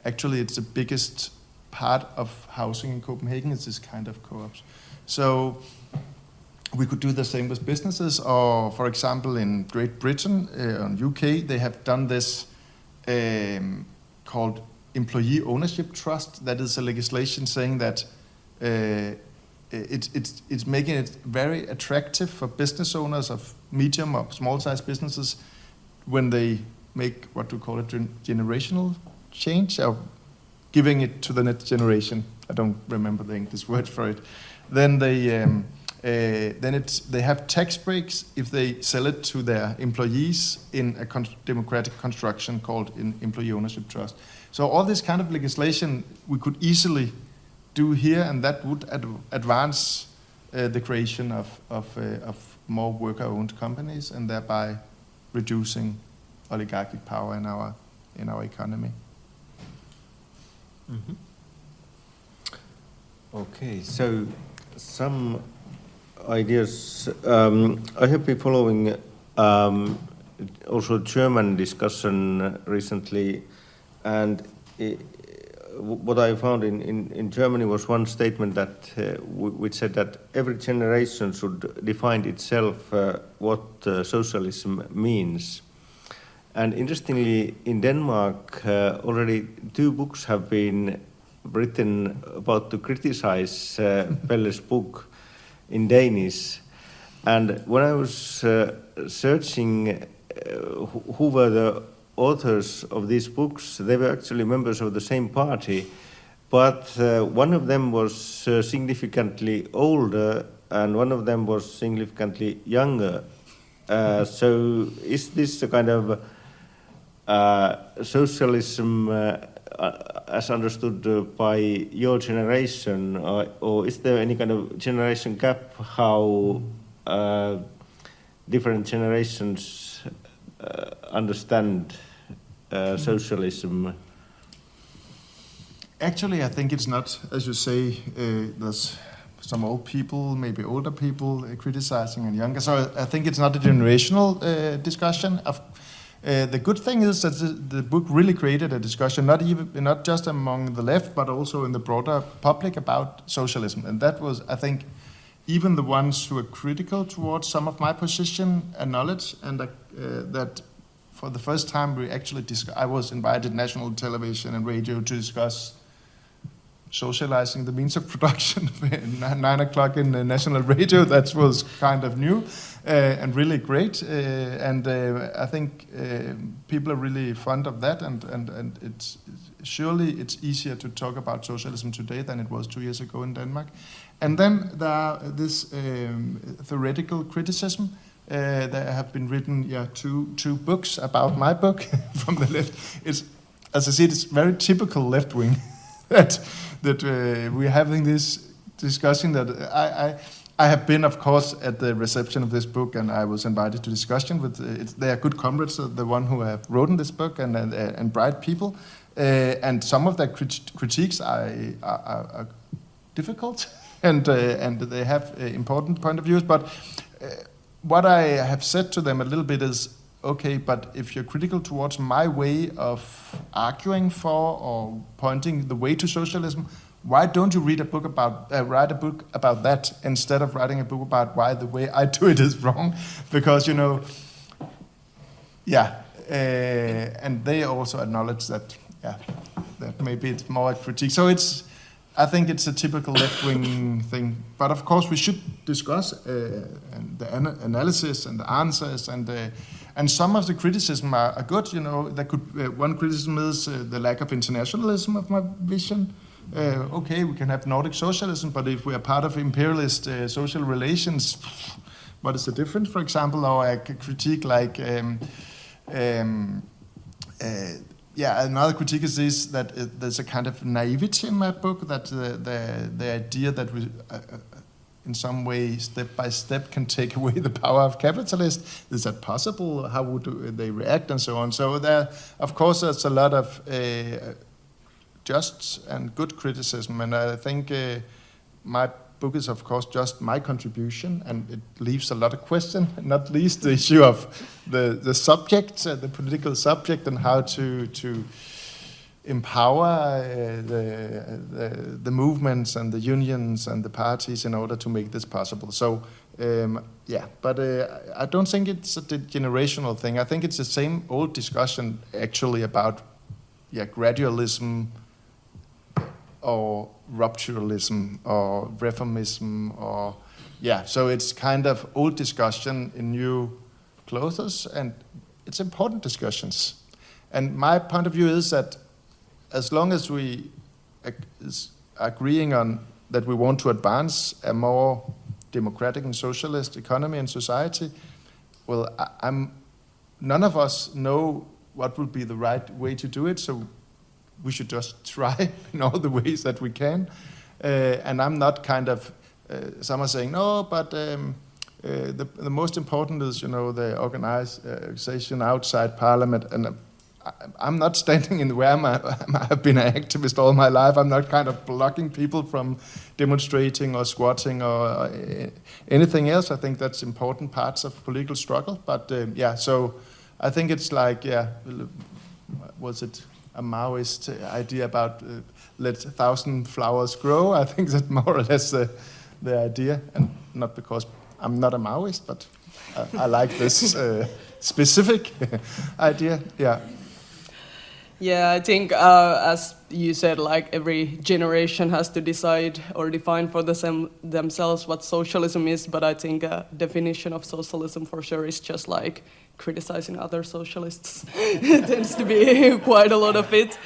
Actually it's the biggest part of housing in Copenhagen is this kind of co-ops. So we could do the same with businesses, or for example in Great Britain, and UK, they have done this called employee ownership trust. That is a legislation saying that it's making it very attractive for business owners of medium or small-sized businesses when they make what we call a generational change, or giving it to the next generation. I don't remember the English word for it. Then they have tax breaks if they sell it to their employees in a democratic construction called employee ownership trust. So all this kind of legislation we could easily do here, and that would advance the creation of more worker-owned companies, and thereby reducing oligarchic power in our economy. Mm-hmm. Okay, so some ideas. I have been following also German discussion recently, and what I found in Germany was one statement that which said that every generation should define itself what socialism means. And interestingly, in Denmark, already 2 books have been written about to criticize Pelle's book in Danish. And when I was searching who were the authors of these books, they were actually members of the same party, but one of them was significantly older and one of them was significantly younger. So is this a kind of socialism as understood by your generation, or is there any kind of generation gap, how different generations understand socialism? Actually, I think it's not, as you say, there's some old people, maybe older people criticizing and younger. So I think it's not a generational discussion. The good thing is that the book really created a discussion, not just among the left, but also in the broader public about socialism. And that was, I think, even the ones who are critical towards some of my position acknowledge, and that for the first time we actually I was invited national television and radio to discuss socializing the means of production at 9 o'clock in the national radio. That was kind of new and really great. And I think people are really fond of that, and surely it's easier to talk about socialism today than it was 2 years ago in Denmark. And then there are this theoretical criticism. There have been written two books about my book from the left. It's, as I said, it's very typical left wing that we're having this discussion. That I have been, of course, at the reception of this book, and I was invited to discussion with. They are good comrades, the one who have written this book, and bright people. And some of their critiques are difficult, and they have important point of views. But what I have said to them a little bit is, okay, but if you're critical towards my way of arguing for or pointing the way to socialism, why don't you write a book about that instead of writing a book about why the way I do it is wrong? Because, and they also acknowledge that, that maybe it's more a critique. So I think it's a typical left-wing thing. But of course, we should discuss and the analysis and the answers, and some of the criticism are good. There could one criticism is the lack of internationalism of my vision. Okay, we can have Nordic socialism, but if we are part of imperialist social relations, what is the difference? For example, or a critique like. Another critique is this, that there's a kind of naivety in my book, that the idea that we, in some way, step by step, can take away the power of capitalists. Is that possible? How would they react, and so on? So there, of course, there's a lot of just and good criticism, and I think my book is, of course, just my contribution, and it leaves a lot of questions, not least the issue of the subject, the political subject, and how to empower the movements and the unions and the parties in order to make this possible. So, but I don't think it's a generational thing. I think it's the same old discussion, actually, about gradualism, or rupturalism, or reformism, or so it's kind of old discussion in new clothes, and it's important discussions. And my point of view is that as long as we is agreeing on that we want to advance a more democratic and socialist economy and society, well, none of us know what will be the right way to do it, so we should just try in all the ways that we can. And I'm not kind of, some are saying, no, but the most important is, the organization outside parliament. And I'm not standing in where I have been an activist all my life. I'm not kind of blocking people from demonstrating or squatting or anything else. I think that's important parts of political struggle. But so I think it's like, was it a Maoist idea about let 1,000 flowers grow? I think that's more or less the idea, and not because I'm not a Maoist, but I like this specific idea. Yeah, I think as you said, like every generation has to decide or define for themselves what socialism is, but I think a definition of socialism for sure is just like criticizing other socialists. It tends to be quite a lot of it.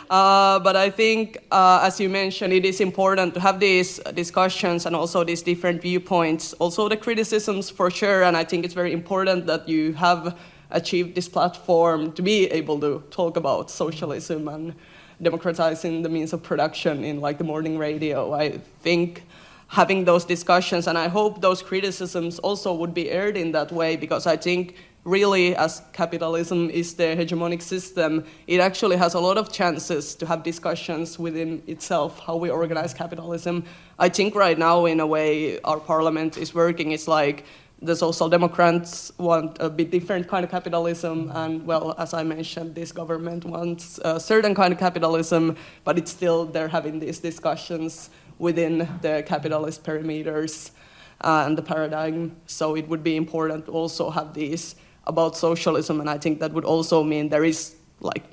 But I think, as you mentioned, it is important to have these discussions and also these different viewpoints, also the criticisms for sure, and I think it's very important that you have achieved this platform to be able to talk about socialism and democratizing the means of production in like the morning radio. I think having those discussions, and I hope those criticisms also would be aired in that way, because I think really, as capitalism is the hegemonic system, it actually has a lot of chances to have discussions within itself, how we organize capitalism. I think right now, in a way, our parliament is working. It's like the Social Democrats want a bit different kind of capitalism, and, well, as I mentioned, this government wants a certain kind of capitalism, but it's still, they're having these discussions within the capitalist perimeters and the paradigm. So it would be important to also have these about socialism, and I think that would also mean there is, like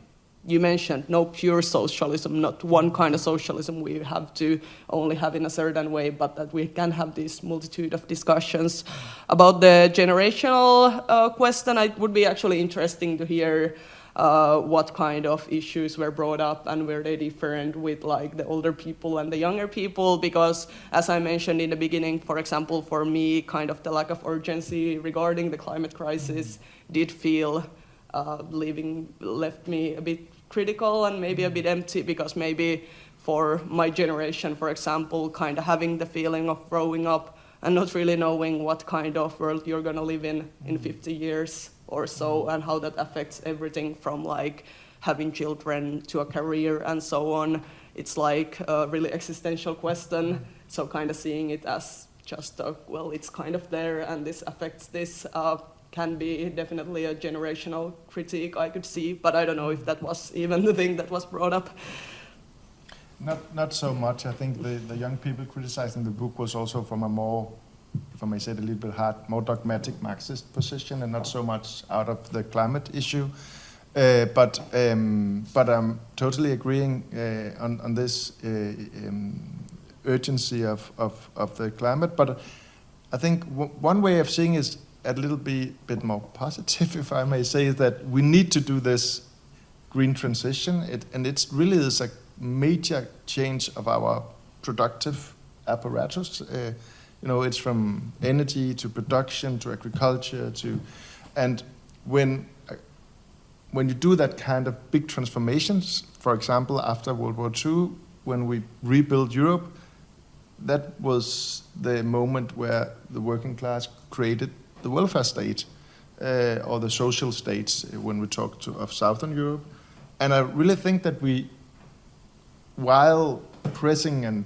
you mentioned, no pure socialism, not one kind of socialism we have to only have in a certain way, but that we can have this multitude of discussions. About the generational question, it would be actually interesting to hear what kind of issues were brought up and were they different with like the older people and the younger people, because as I mentioned in the beginning, for example, for me, kind of the lack of urgency regarding the climate crisis did feel left me a bit critical and maybe a bit empty, because maybe for my generation, for example, kind of having the feeling of growing up and not really knowing what kind of world you're going to live in 50 years or so, and how that affects everything from like having children to a career and so on. It's like a really existential question. So kind of seeing it as just, well, it's kind of there and this affects this can be definitely a generational critique I could see, but I don't know if that was even the thing that was brought up. Not so much. I think the young people criticizing the book was also from a more, if I may say it a little bit hard, more dogmatic Marxist position, and not so much out of the climate issue. But I'm totally agreeing on this urgency of the climate. But I think one way of seeing is a little bit more positive, if I may say, is that we need to do this green transition, and it really is a major change of our productive apparatus. It's from energy to production to agriculture and when you do that kind of big transformations, for example, after World War II, when we rebuilt Europe, that was the moment where the working class created the welfare state or the social states when we talk of Southern Europe. And I really think that while pressing and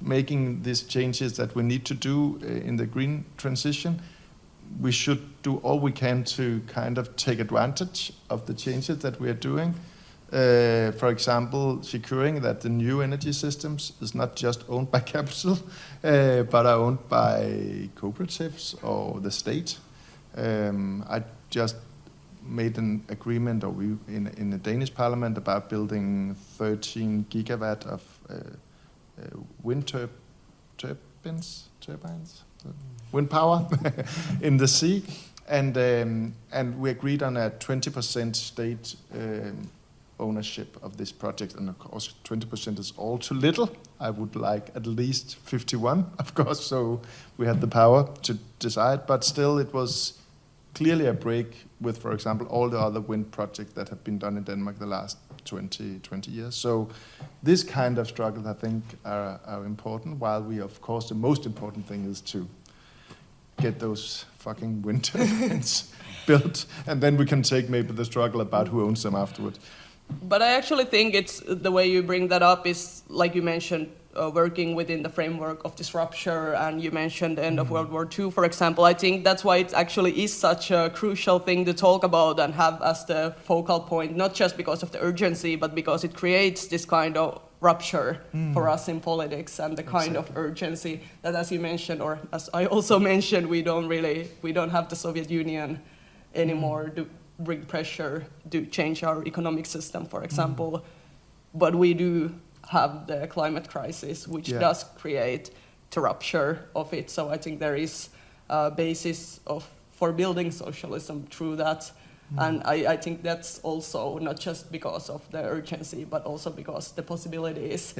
making these changes that we need to do in the green transition, we should do all we can to kind of take advantage of the changes that we are doing. For example, securing that the new energy systems is not just owned by capital, but are owned by cooperatives or the state. I just made an agreement, in the Danish parliament, about building 13 gigawatt of wind turbines, wind power in the sea, and we agreed on a 20% state ownership of this project. And of course, 20% is all too little. I would like at least 51, of course, so we had the power to decide. But still, it was clearly a break with, for example, all the other wind projects that have been done in Denmark the last 20 years. So this kind of struggles, I think, are important, while we, of course, the most important thing is to get those fucking wind turbines built, and then we can take maybe the struggle about who owns them afterwards. But I actually think it's the way you bring that up is, like you mentioned, working within the framework of disruption, and you mentioned the end of World War II, for example. I think that's why it actually is such a crucial thing to talk about and have as the focal point, not just because of the urgency, but because it creates this kind of rupture for us in politics, and the kind of urgency that, as you mentioned, or as I also mentioned, we don't have the Soviet Union anymore to bring pressure to change our economic system, for example. But we do have the climate crisis, which does create the rupture of it. So I think there is a basis for building socialism through that. And I think that's also not just because of the urgency, but also because the possibilities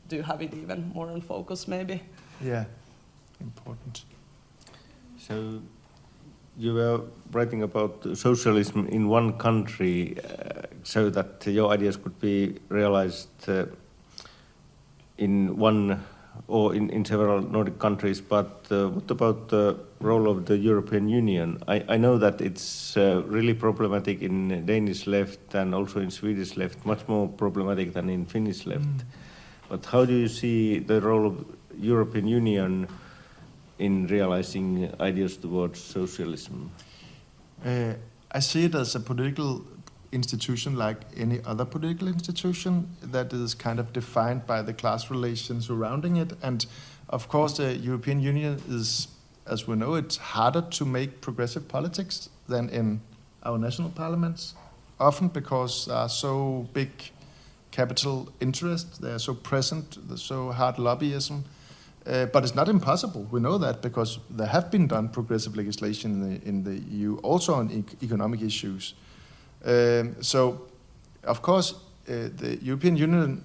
to have it even more in focus, maybe. Yeah, important. So you were writing about socialism in one country so that your ideas could be realized in one or in several Nordic countries, but what about the role of the European Union? I know that it's really problematic in Danish left and also in Swedish left, much more problematic than in Finnish left. But how do you see the role of European Union in realizing ideas towards socialism? I see it as a political institution like any other political institution that is kind of defined by the class relations surrounding it. And of course, the European Union is, as we know, it's harder to make progressive politics than in our national parliaments, often because there are so big capital interests, they are so present, there's so hard lobbyism. But it's not impossible. We know that because there have been done progressive legislation in the EU, also on economic issues. So, of course, the European Union,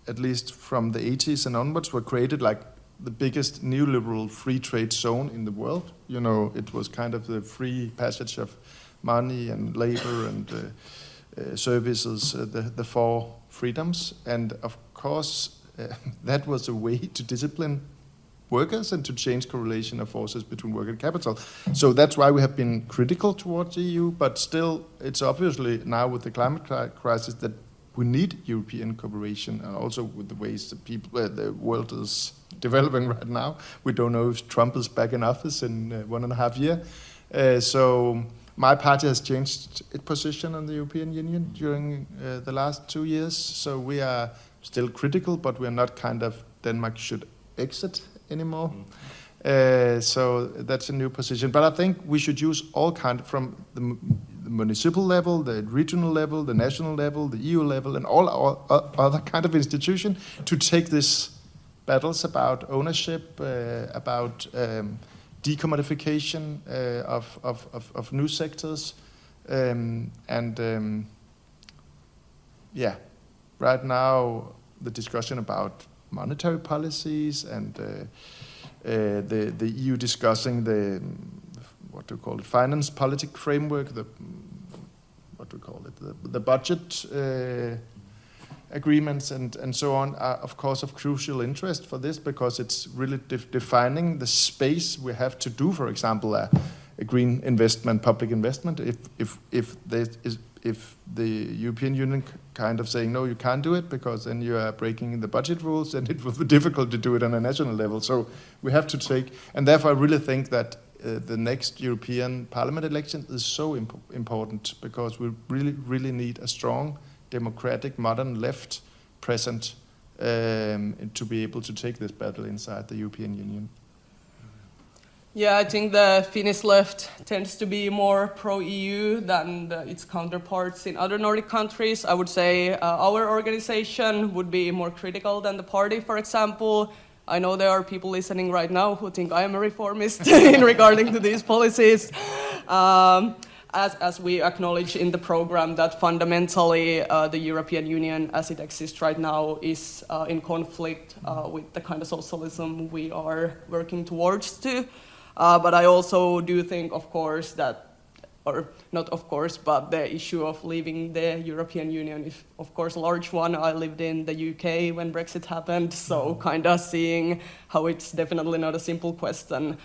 at least from the 80s and onwards, were created like the biggest neoliberal free trade zone in the world. You know, it was kind of the free passage of money and labor and services, the four freedoms. And of course, that was a way to discipline workers and to change correlation of forces between work and capital. So that's why we have been critical towards the EU, but still it's obviously now with the climate crisis that we need European cooperation, and also with the ways the world is developing right now. We don't know if Trump is back in office in 1.5 years. So my party has changed its position on the European Union during the last 2 years. So we are still critical, but we are not kind of Denmark should exit anymore. So that's a new position. But I think we should use all kind from the municipal level, the regional level, the national level, the EU level, and all our other kind of institution to take these battles about ownership, about decommodification of new sectors, right now the discussion about monetary policies and the EU discussing the what do you call it, finance politic framework, the budget agreements and so on are of course of crucial interest for this, because it's really defining the space we have to do, for example, a green investment, public investment. If the European Union kind of saying, no, you can't do it because then you are breaking the budget rules, and it will be difficult to do it on a national level. So we have to take, and therefore I really think that the next European Parliament election is so important, because we really need a strong, democratic, modern left present to be able to take this battle inside the European Union. Yeah, I think the Finnish left tends to be more pro-EU than its counterparts in other Nordic countries. I would say our organization would be more critical than the party, for example. I know there are people listening right now who think I am a reformist in regarding to these policies. As we acknowledge in the program that fundamentally the European Union as it exists right now is in conflict with the kind of socialism we are working towards to. But I also do think, of course, that, or not of course, but the issue of leaving the European Union is, of course, a large one. I lived in the UK when Brexit happened, so kind of seeing how it's definitely not a simple question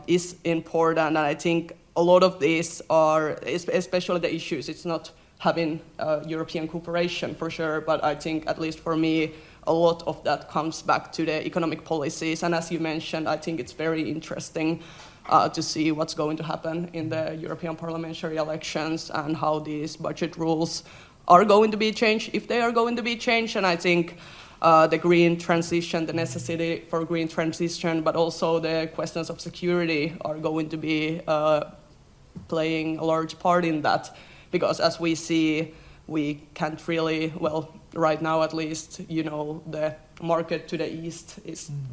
is important. And I think a lot of these are, especially the issues, it's not having European cooperation for sure, but I think, at least for me, a lot of that comes back to the economic policies. And as you mentioned, I think it's very interesting to see what's going to happen in the European parliamentary elections and how these budget rules are going to be changed, if they are going to be changed. And I think the green transition, the necessity for green transition, but also the questions of security are going to be playing a large part in that. Because as we see, we can't really, well, right now at least, you know, the market to the east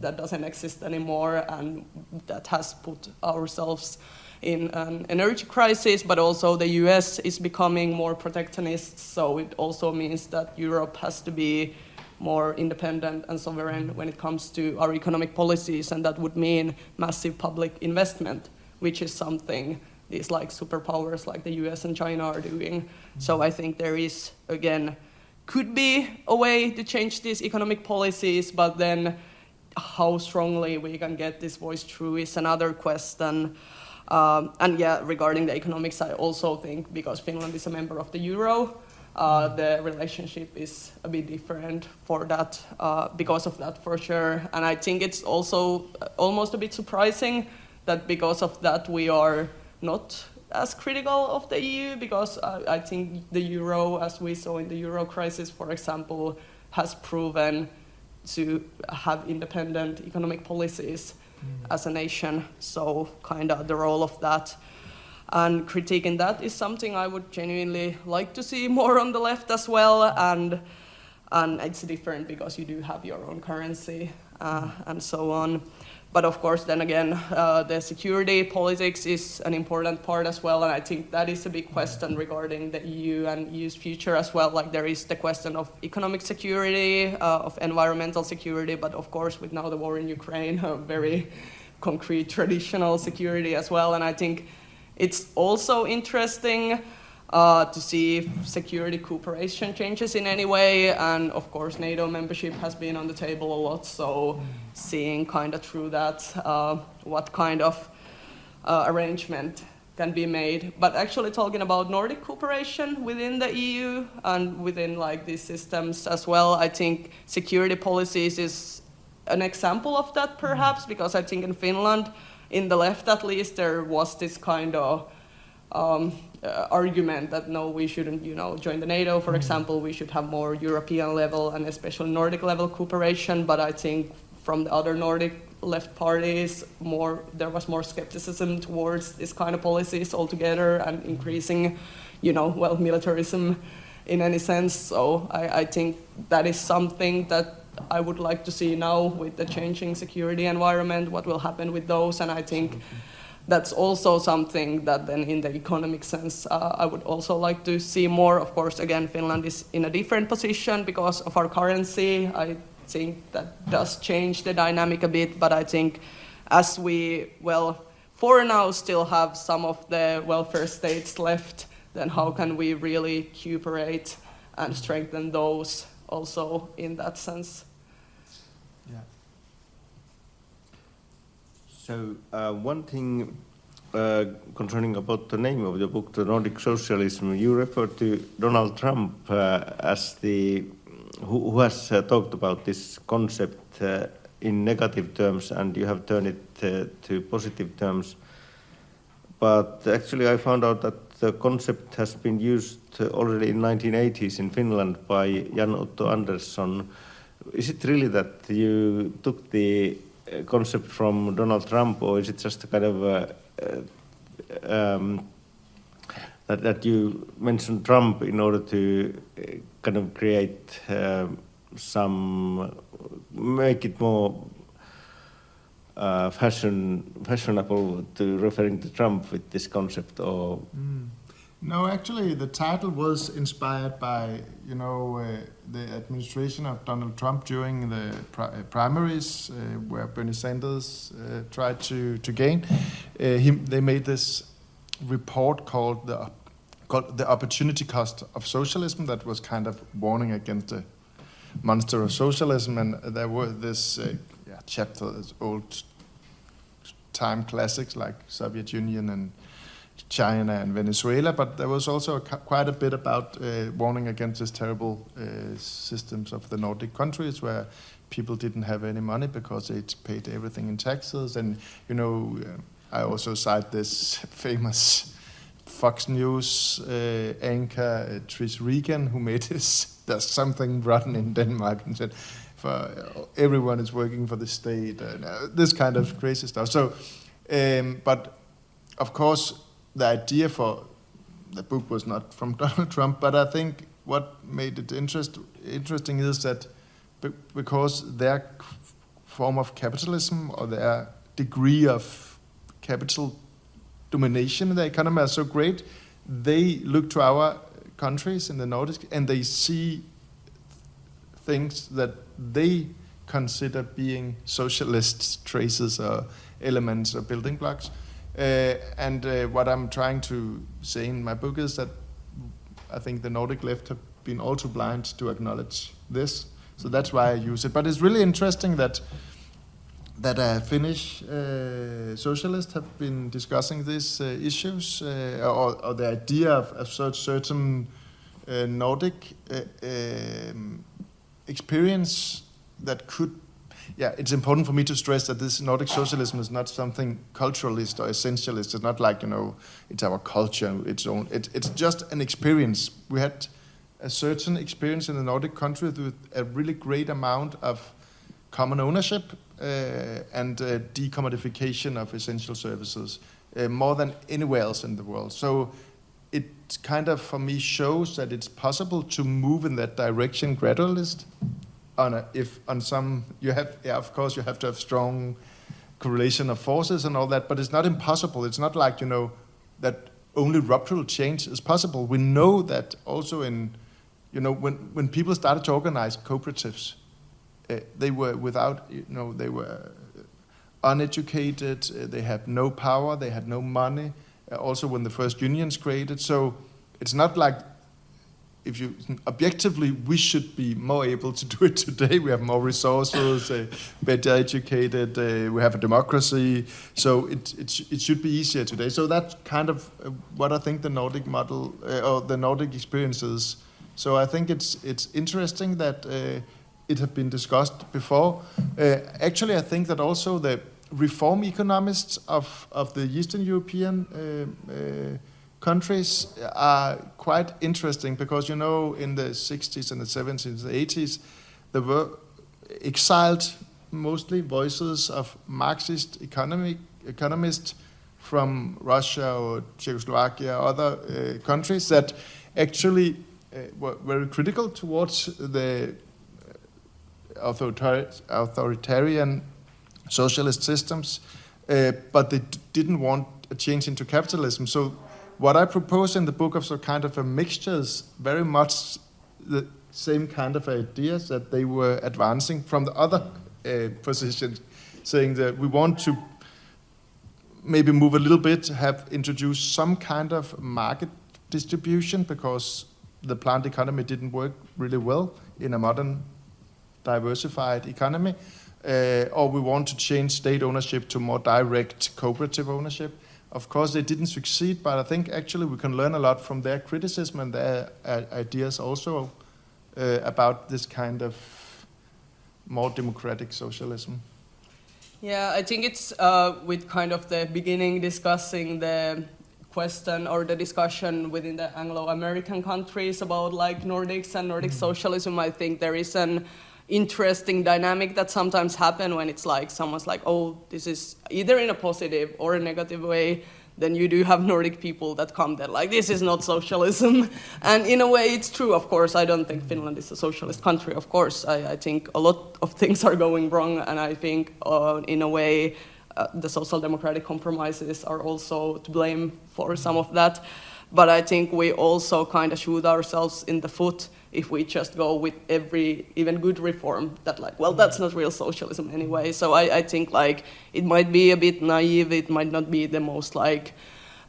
that doesn't exist anymore, and that has put ourselves in an energy crisis, but also the US is becoming more protectionist, so it also means that Europe has to be more independent and sovereign when it comes to our economic policies, and that would mean massive public investment, which is something these like superpowers like the US and China are doing. So I think there is, again, could be a way to change these economic policies, but then how strongly we can get this voice through is another question. And yeah, regarding the economics, I also think because Finland is a member of the euro, the relationship is a bit different for that, because of that for sure. And I think it's also almost a bit surprising that because of that we are not as critical of the EU, because I think the euro, as we saw in the euro crisis, for example, has proven to have independent economic policies as a nation. So kind of the role of that and critiquing that is something I would genuinely like to see more on the left as well. And it's different because you do have your own currency and so on. But of course, then again, the security politics is an important part as well, and I think that is a big question regarding the EU and EU's future as well. Like there is the question of economic security, of environmental security, but of course, with now the war in Ukraine, a very concrete traditional security as well. And I think it's also interesting to see if security cooperation changes in any way, and of course NATO membership has been on the table a lot, so seeing kind of through that what kind of arrangement can be made. But actually talking about Nordic cooperation within the EU and within like these systems as well, I think security policies is an example of that perhaps, because I think in Finland, in the left at least, there was this kind of argument that no, we shouldn't, join the NATO, for example, we should have more European level and especially Nordic level cooperation. But I think from the other Nordic left parties, there was more skepticism towards this kind of policies altogether and increasing, militarism in any sense. So I think that is something that I would like to see now with the changing security environment, what will happen with those. And I think that's also something that then in the economic sense, I would also like to see more. Of course, again, Finland is in a different position because of our currency. I think that does change the dynamic a bit, but I think as we, for now still have some of the welfare states left, then how can we really cooperate and strengthen those also in that sense? Yeah. So one thing concerning about the name of the book, the Nordic Socialism, you refer to Donald Trump as the who has talked about this concept in negative terms, and you have turned it to positive terms. But actually, I found out that the concept has been used already in 1980s in Finland by Jan Otto Andersson. Is it really that you took the concept from Donald Trump, or is it just a kind of that you mentioned Trump in order to kind of create make it more fashionable to referring to Trump with this concept, or? No, actually, the title was inspired by the administration of Donald Trump during the primaries, where Bernie Sanders tried to gain. They made this report called the Opportunity Cost of Socialism, that was kind of warning against the monster of socialism, and there were this chapters, old time classics like Soviet Union and China and Venezuela, but there was also quite a bit about warning against these terrible systems of the Nordic countries where people didn't have any money because they paid everything in taxes. And I also cite this famous Fox News anchor Trish Regan, who made there's something rotten in Denmark, and said everyone is working for the state, and this kind of crazy stuff. So, but of course, the idea for the book was not from Donald Trump, but I think what made it interesting is that because their form of capitalism, or their degree of capital domination in the economy, are so great, they look to our countries in the Nordics and they see things that they consider being socialist traces or elements or building blocks. And what I'm trying to say in my book is that I think the Nordic left have been all too blind to acknowledge this. So that's why I use it. But it's really interesting that Finnish socialists have been discussing these issues, or the idea of certain Nordic experience that could. Yeah, it's important for me to stress that this Nordic socialism is not something culturalist or essentialist. It's not like, it's our culture, its own. It's just an experience. We had a certain experience in the Nordic countries with a really great amount of common ownership and decommodification of essential services, more than anywhere else in the world. So it kind of, for me, shows that it's possible to move in that direction gradualist. Of course you have to have strong correlation of forces and all that, but it's not impossible. It's not like, that only ruptural change is possible. We know that also in, when people started to organize cooperatives, they were without, they were uneducated, they had no power, they had no money, also when the first unions created. So it's not like, objectively, we should be more able to do it today. We have more resources, better educated, we have a democracy, so it should be easier today. So that's kind of what I think the Nordic model, or the Nordic experience is. So I think it's interesting that it has been discussed before. Actually, I think that also the reform economists of the Eastern European countries are quite interesting because, in the 60s and the 70s and the 80s, there were exiled mostly voices of Marxist economists from Russia or Czechoslovakia or other countries that actually were very critical towards the authoritarian socialist systems, but they didn't want a change into capitalism. So what I propose in the book of kind of a mixture is very much the same kind of ideas that they were advancing from the other positions, saying that we want to maybe move a little bit, have introduced some kind of market distribution because the planned economy didn't work really well in a modern diversified economy, or we want to change state ownership to more direct cooperative ownership. Of course, they didn't succeed, but I think actually we can learn a lot from their criticism and their ideas also about this kind of more democratic socialism. Yeah, I think it's with kind of the beginning discussing the question or the discussion within the Anglo-American countries about like Nordics and Nordic socialism. I think there is an interesting dynamic that sometimes happen when it's like someone's like, oh, this is either in a positive or a negative way, then you do have Nordic people that come there like, this is not socialism. And in a way it's true, of course. I don't think Finland is a socialist country, of course. I think a lot of things are going wrong, and I think in a way the social democratic compromises are also to blame for some of that. But I think we also kind of shoot ourselves in the foot if we just go with every even good reform that like, well, that's not real socialism anyway. So I think like it might be a bit naive, it might not be the most like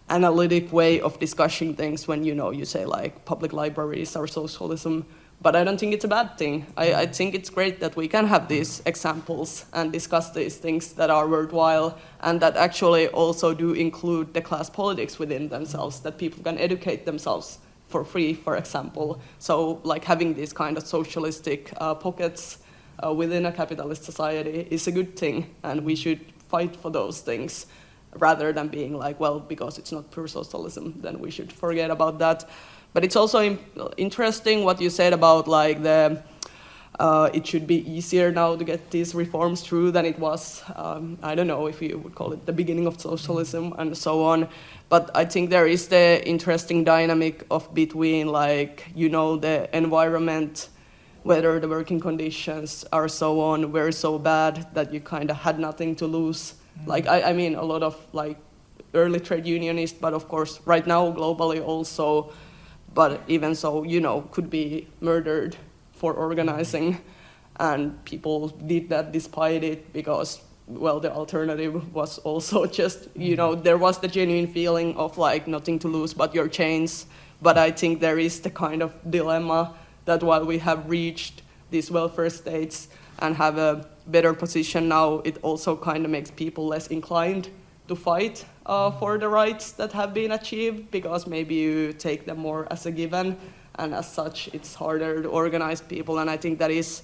analytic way of discussing things when you say like public libraries are socialism. But I don't think it's a bad thing. I think it's great that we can have these examples and discuss these things that are worthwhile and that actually also do include the class politics within themselves, that people can educate themselves for free, for example. So like having these kind of socialistic pockets within a capitalist society is a good thing, and we should fight for those things rather than being like, well, because it's not pure socialism, then we should forget about that. But it's also interesting what you said about like the it should be easier now to get these reforms through than it was, I don't know if you would call it the beginning of socialism and so on. But I think there is the interesting dynamic of between like, the environment, whether the working conditions are so on, were so bad that you kind of had nothing to lose. Like, I mean, a lot of like early trade unionists, but of course right now globally also, but even so, could be murdered for organizing, and people did that despite it because, well, the alternative was also just, there was the genuine feeling of like nothing to lose but your chains. But I think there is the kind of dilemma that while we have reached these welfare states and have a better position now, it also kind of makes people less inclined to fight for the rights that have been achieved, because maybe you take them more as a given, and as such it's harder to organize people. And I think that is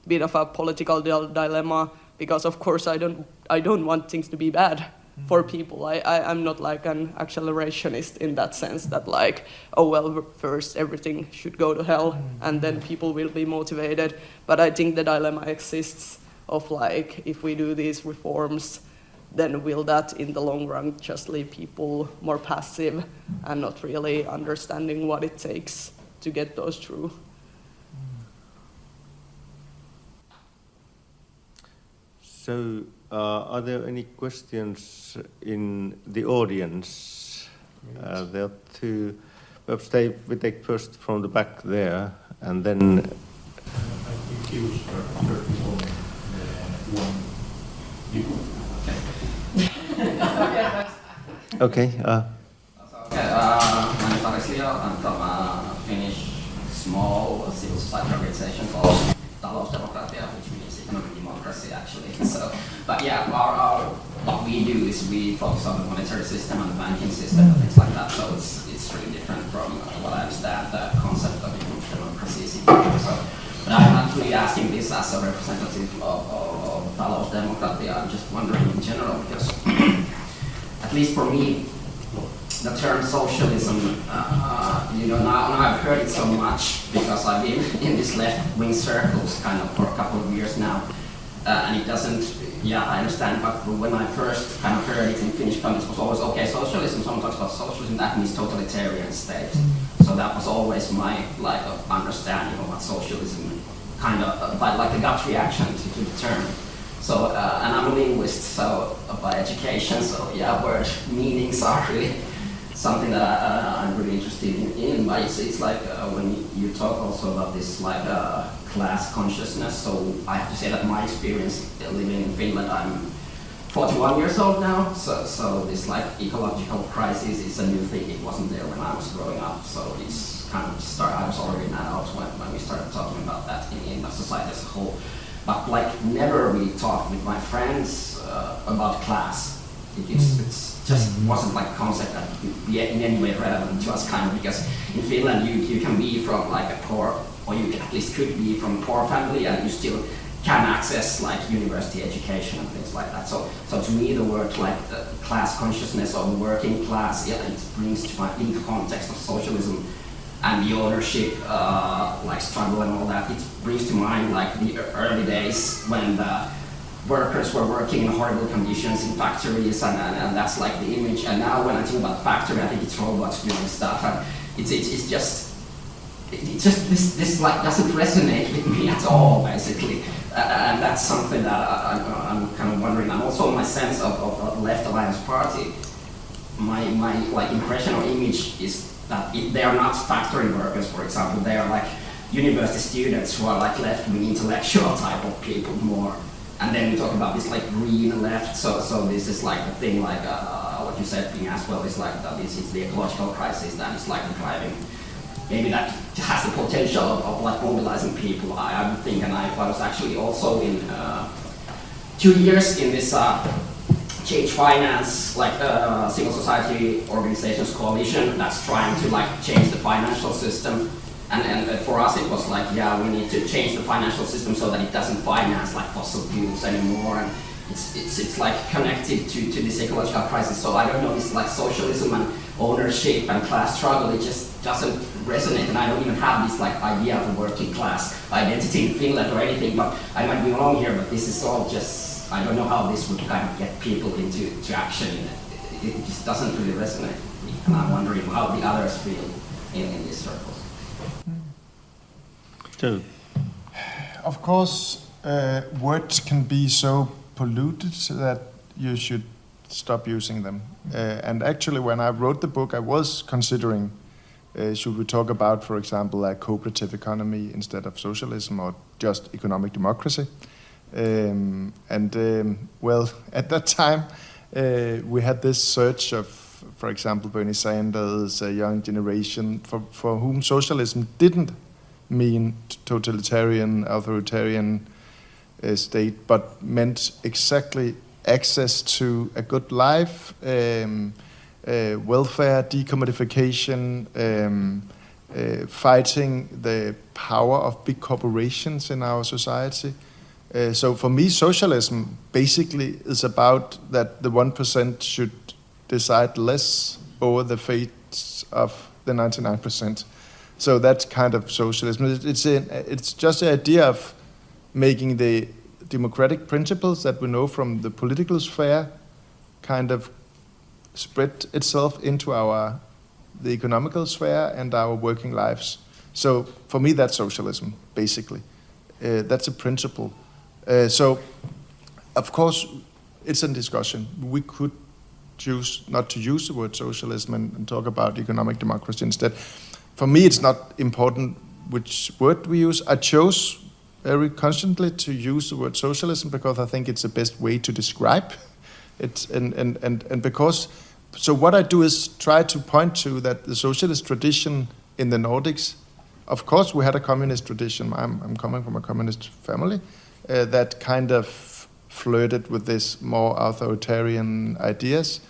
a bit of a political dilemma, because of course I don't want things to be bad for people. I'm not like an accelerationist in that sense that like, oh well, first everything should go to hell and then people will be motivated. But I think the dilemma exists of like, if we do these reforms, then will that in the long run just leave people more passive and not really understanding what it takes to get those through? So, are there any questions in the audience? There are two. Perhaps we take first from the back there, and then. I think you start one. Okay. My name is Alexia. I'm from a Finnish small civil society organization called Talousdemokratia, which means economic democracy actually. So, but yeah, what we do is we focus on the monetary system and the banking system and things like that. So it's really different from what I understand the concept of economic democracy is. So, but I'm not really asking this as a representative of Talousdemokratia. I'm just wondering in general because, at least for me, the term socialism, now I've heard it so much because I've been in these left-wing circles kind of for a couple of years now, and it doesn't, I understand, but when I first kind of heard it in Finnish context, it was always, okay, socialism, someone talks about socialism, that means totalitarian state. So that was always my, understanding of what socialism kind of, like the gut reaction to the term. So, and I'm a linguist, so by education, so word meanings are really something that I'm really interested in. But it's like when you talk also about this class consciousness. So I have to say that my experience living in Finland, I'm 41 years old now. So this ecological crisis is a new thing. It wasn't there when I was growing up. So it's kind of I was already an adult when we started talking about that in the society as a whole. But never really talked with my friends about class. It just wasn't a concept that would be in any way relevant to us, kind of, because in Finland you can be from a poor, or you at least could be from a poor family, and you still can access university education and things like that. So to me the word the class consciousness or the working class, it brings to mind in the context of socialism and the ownership struggle and all that. It brings to mind the early days when the workers were working in horrible conditions in factories, and that's the image. And now when I think about factory, I think it's robots doing stuff, and it's just this doesn't resonate with me at all, basically. And that's something that I'm kind of wondering. And also my sense of Left Alliance Party, my impression or image is that they are not factory workers, for example. They are university students who are left-wing intellectual type of people more. And then we talk about this green left. So this is the thing what you said, Pinja, as well, is that it's the ecological crisis that is driving. Maybe that has the potential of mobilizing people, I would think. And I was actually also in 2 years in this change finance, civil society organizations coalition that's trying to change the financial system. And for us it was we need to change the financial system so that it doesn't finance fossil fuels anymore. And it's connected to this ecological crisis. So I don't know, this socialism and ownership and class struggle, it just doesn't resonate. And I don't even have this idea of a working class identity in Finland or anything, but I might be wrong here, but this is all just, I don't know how this would kind of get people into action. It just doesn't really resonate with me. And I'm wondering how the others feel in these circles. So, of course, words can be so polluted that you should stop using them. And actually, when I wrote the book, I was considering, should we talk about, for example, a cooperative economy instead of socialism, or just economic democracy? Well, at that time, we had this search of, for example, Bernie Sanders, a young generation for whom socialism didn't mean totalitarian, authoritarian state, but meant exactly access to a good life, welfare, decommodification, fighting the power of big corporations in our society. So for me, socialism basically is about that the 1% should decide less over the fates of the 99%. So that's kind of socialism. It's just the idea of making the democratic principles that we know from the political sphere kind of spread itself into the economical sphere and our working lives. So for me, that's socialism, basically. That's a principle. So of course, it's a discussion. We could choose not to use the word socialism and talk about economic democracy instead. For me, it's not important which word we use. I chose very constantly to use the word socialism because I think it's the best way to describe it. And because, so what I do is try to point to that the socialist tradition in the Nordics, of course we had a communist tradition. I'm coming from a communist family that kind of flirted with this more authoritarian ideas.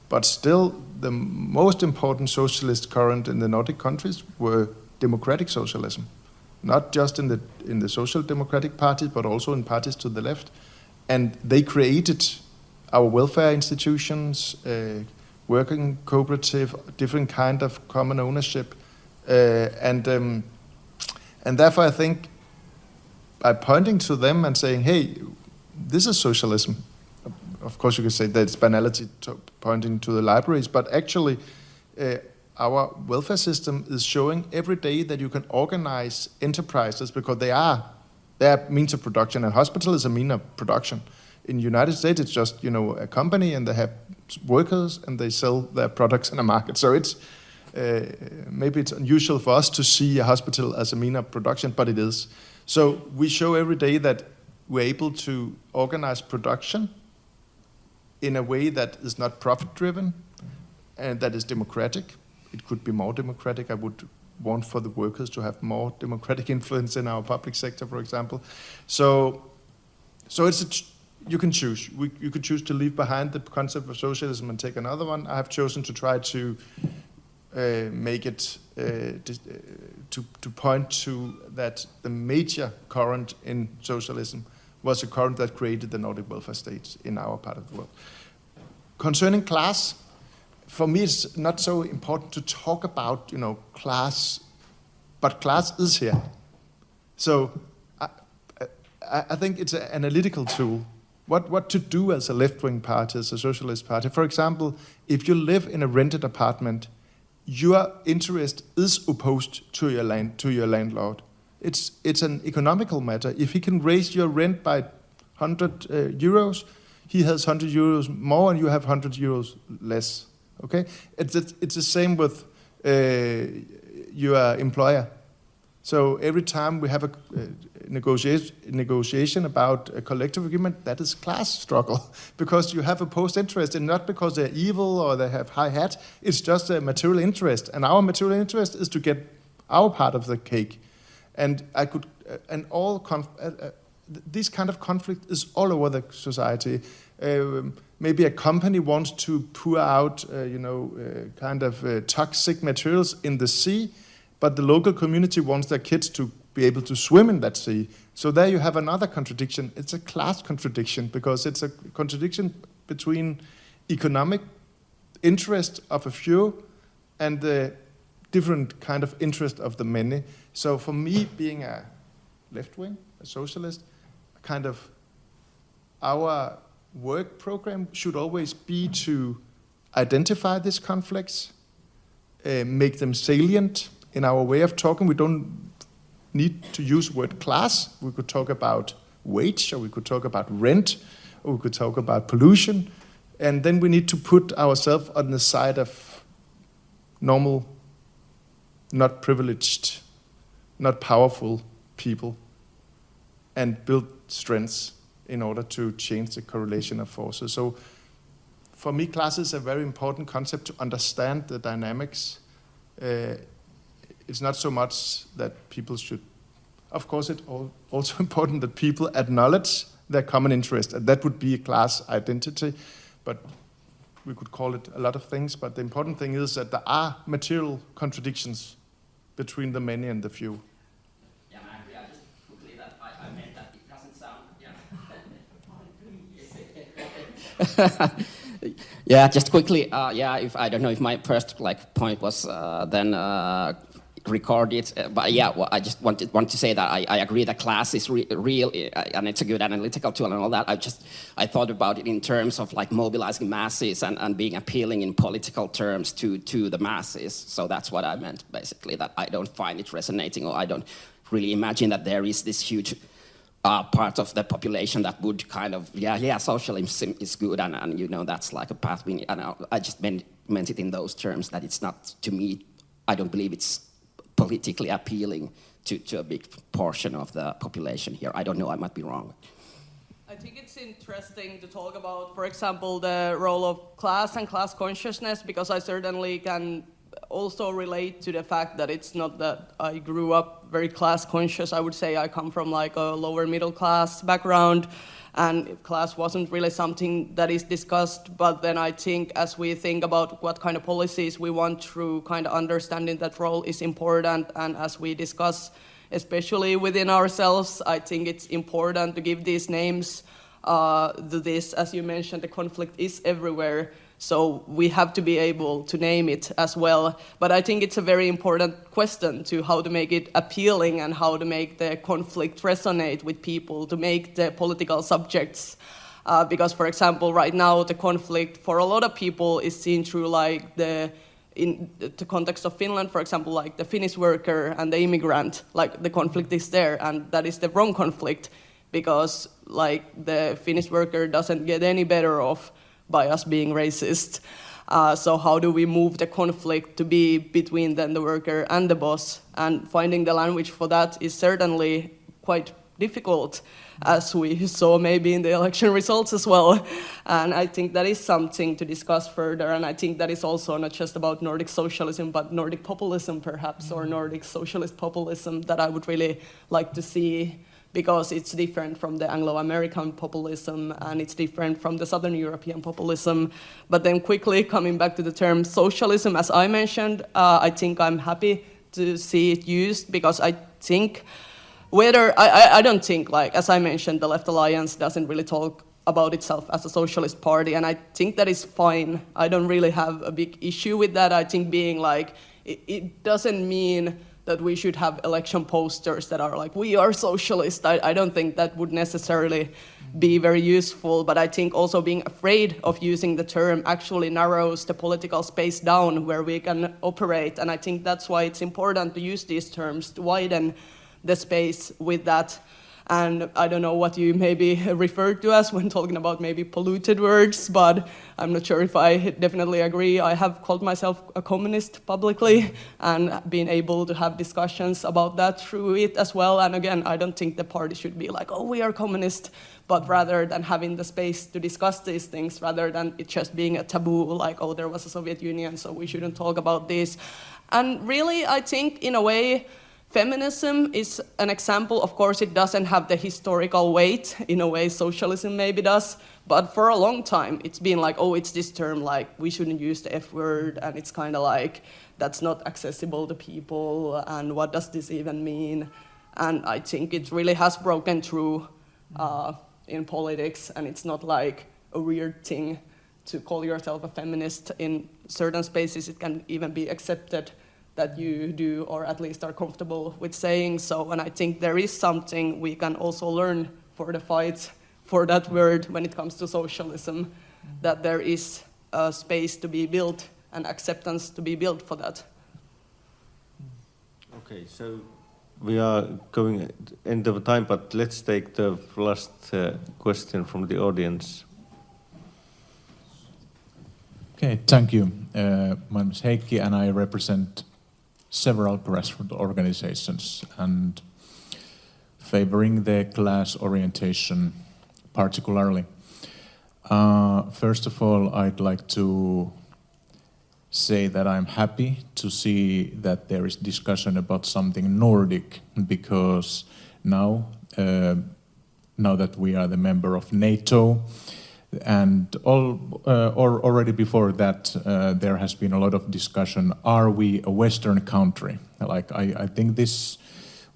But still, the most important socialist current in the Nordic countries were democratic socialism, not just in the social democratic parties, but also in parties to the left. And they created our welfare institutions, working cooperative, different kind of common ownership, and therefore I think by pointing to them and saying, hey, this is socialism. Of course, you could say that it's banality pointing to the libraries, but actually our welfare system is showing every day that you can organize enterprises because they are means of production, and hospital is a mean of production. In the United States, it's just, a company and they have workers and they sell their products in a market. So it's maybe it's unusual for us to see a hospital as a mean of production, but it is. So we show every day that we're able to organize production in a way that is not profit-driven and that is democratic. It could be more democratic. I would want for the workers to have more democratic influence in our public sector, for example. So it's you can choose. You could choose to leave behind the concept of socialism and take another one. I have chosen to try to make it to point to that the major current in socialism was a current that created the Nordic welfare states in our part of the world. Concerning class, for me it's not so important to talk about class, but class is here. So I think it's an analytical tool. What to do as a left-wing party, as a socialist party. For example, if you live in a rented apartment, your interest is opposed to your landlord. It's an economical matter. If he can raise your rent by 100 euros, he has 100 euros more and you have 100 euros less. Okay, it's the same with your employer. So every time we have a negotiation about a collective agreement, that is class struggle, because you have opposed interest, and not because they're evil or they have high hat. It's just a material interest, and our material interest is to get our part of the cake. And this kind of conflict is all over the society. Maybe a company wants to pour out, toxic materials in the sea, but the local community wants their kids to be able to swim in that sea. So there you have another contradiction. It's a class contradiction, because it's a contradiction between economic interest of a few and the different kind of interest of the many. So for me, being a left-wing, a socialist, kind of our work program should always be to identify these conflicts, make them salient in our way of talking. We don't need to use the word class. We could talk about wage, or we could talk about rent, or we could talk about pollution. And then we need to put ourselves on the side of normal, not privileged, not powerful people, and build strengths in order to change the correlation of forces. So for me, class is a very important concept to understand the dynamics. It's not so much that people should, of course it's also important that people acknowledge their common interest, and that would be a class identity, but we could call it a lot of things, but the important thing is that there are material contradictions between the many and the few. Yeah, I agree. I just quickly that I meant that it doesn't sound, Yeah, just quickly, if I don't know if my first point was then recorded, but I just want to say that I agree that class is real and it's a good analytical tool and all that. I thought about it in terms of mobilizing masses and being appealing in political terms to the masses. So that's what I meant, basically, that I don't find it resonating, or I don't really imagine that there is this huge part of the population that would kind of, socialism is good, and you know, that's like a path. And I just meant it in those terms, that it's not, to me, I don't believe it's politically appealing to a big portion of the population here. I don't know, I might be wrong. I think it's interesting to talk about, for example, the role of class and class consciousness, because I certainly can also relate to the fact that it's not that I grew up very class conscious. I would say I come from like a lower middle class background, and class wasn't really something that is discussed. But then I think as we think about what kind of policies we want through kind of understanding that role is important, and as we discuss, especially within ourselves, I think it's important to give these names to this. As you mentioned, the conflict is everywhere. So we have to be able to name it as well. But I think it's a very important question to how to make it appealing and how to make the conflict resonate with people, to make the political subjects. Because, for example, right now the conflict for a lot of people is seen through like in the context of Finland, for example, like the Finnish worker and the immigrant, like the conflict is there, and that is the wrong conflict, because like the Finnish worker doesn't get any better off by us being racist. So how do we move the conflict to be between then the worker and the boss? And finding the language for that is certainly quite difficult, as we saw maybe in the election results as well. And I think that is something to discuss further. And I think that is also not just about Nordic socialism, but Nordic populism perhaps, or Nordic socialist populism, that I would really like to see, because it's different from the Anglo-American populism, and it's different from the Southern European populism. But then quickly coming back to the term socialism, as I mentioned, I think I'm happy to see it used, because I think I don't think, like, as I mentioned, the Left Alliance doesn't really talk about itself as a socialist party, and I think that is fine. I don't really have a big issue with that. I think being like, it doesn't mean that we should have election posters that are like, we are socialist. I don't think that would necessarily be very useful, but I think also being afraid of using the term actually narrows the political space down where we can operate, and I think that's why it's important to use these terms to widen the space with that. And I don't know what you maybe referred to as when talking about maybe polluted words, but I'm not sure if I definitely agree. I have called myself a communist publicly and been able to have discussions about that through it as well. And again, I don't think the party should be like, oh, we are communist, but rather than having the space to discuss these things, rather than it just being a taboo, like, oh, there was a Soviet Union, so we shouldn't talk about this. And really, I think in a way, feminism is an example. Of course, it doesn't have the historical weight in a way socialism maybe does, but for a long time it's been like, oh, it's this term, like we shouldn't use the F word, and it's kind of like that's not accessible to people, and what does this even mean? And I think it really has broken through in politics, and it's not like a weird thing to call yourself a feminist. In certain spaces it can even be accepted that you do, or at least are comfortable with saying so. And I think there is something we can also learn for the fight for that word when it comes to socialism, that there is a space to be built and acceptance to be built for that. Okay, so we are going end of time, but let's take the last question from the audience. Okay, thank you. My name is Heikki, and I represent several grassroots organizations and favoring the class orientation particularly. First of all, I'd like to say that I'm happy to see that there is discussion about something Nordic, because now that we are the member of NATO, and already before that, there has been a lot of discussion, are we a Western country? Like, I think this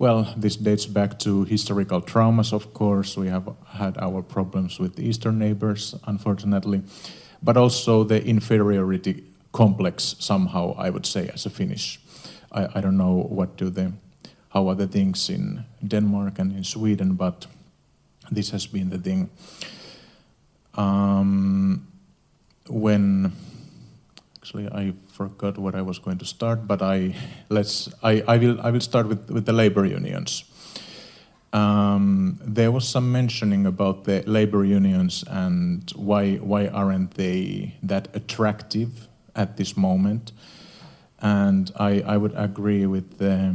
dates back to historical traumas, of course. We have had our problems with the Eastern neighbors, unfortunately, but also the inferiority complex somehow, I would say, as a Finnish. I don't know how are the things in Denmark and in Sweden, but this has been the thing. Actually I forgot what I was going to start, but I will start with the labor unions. there was some mentioning about the labor unions and why aren't they that attractive at this moment. And I would agree with the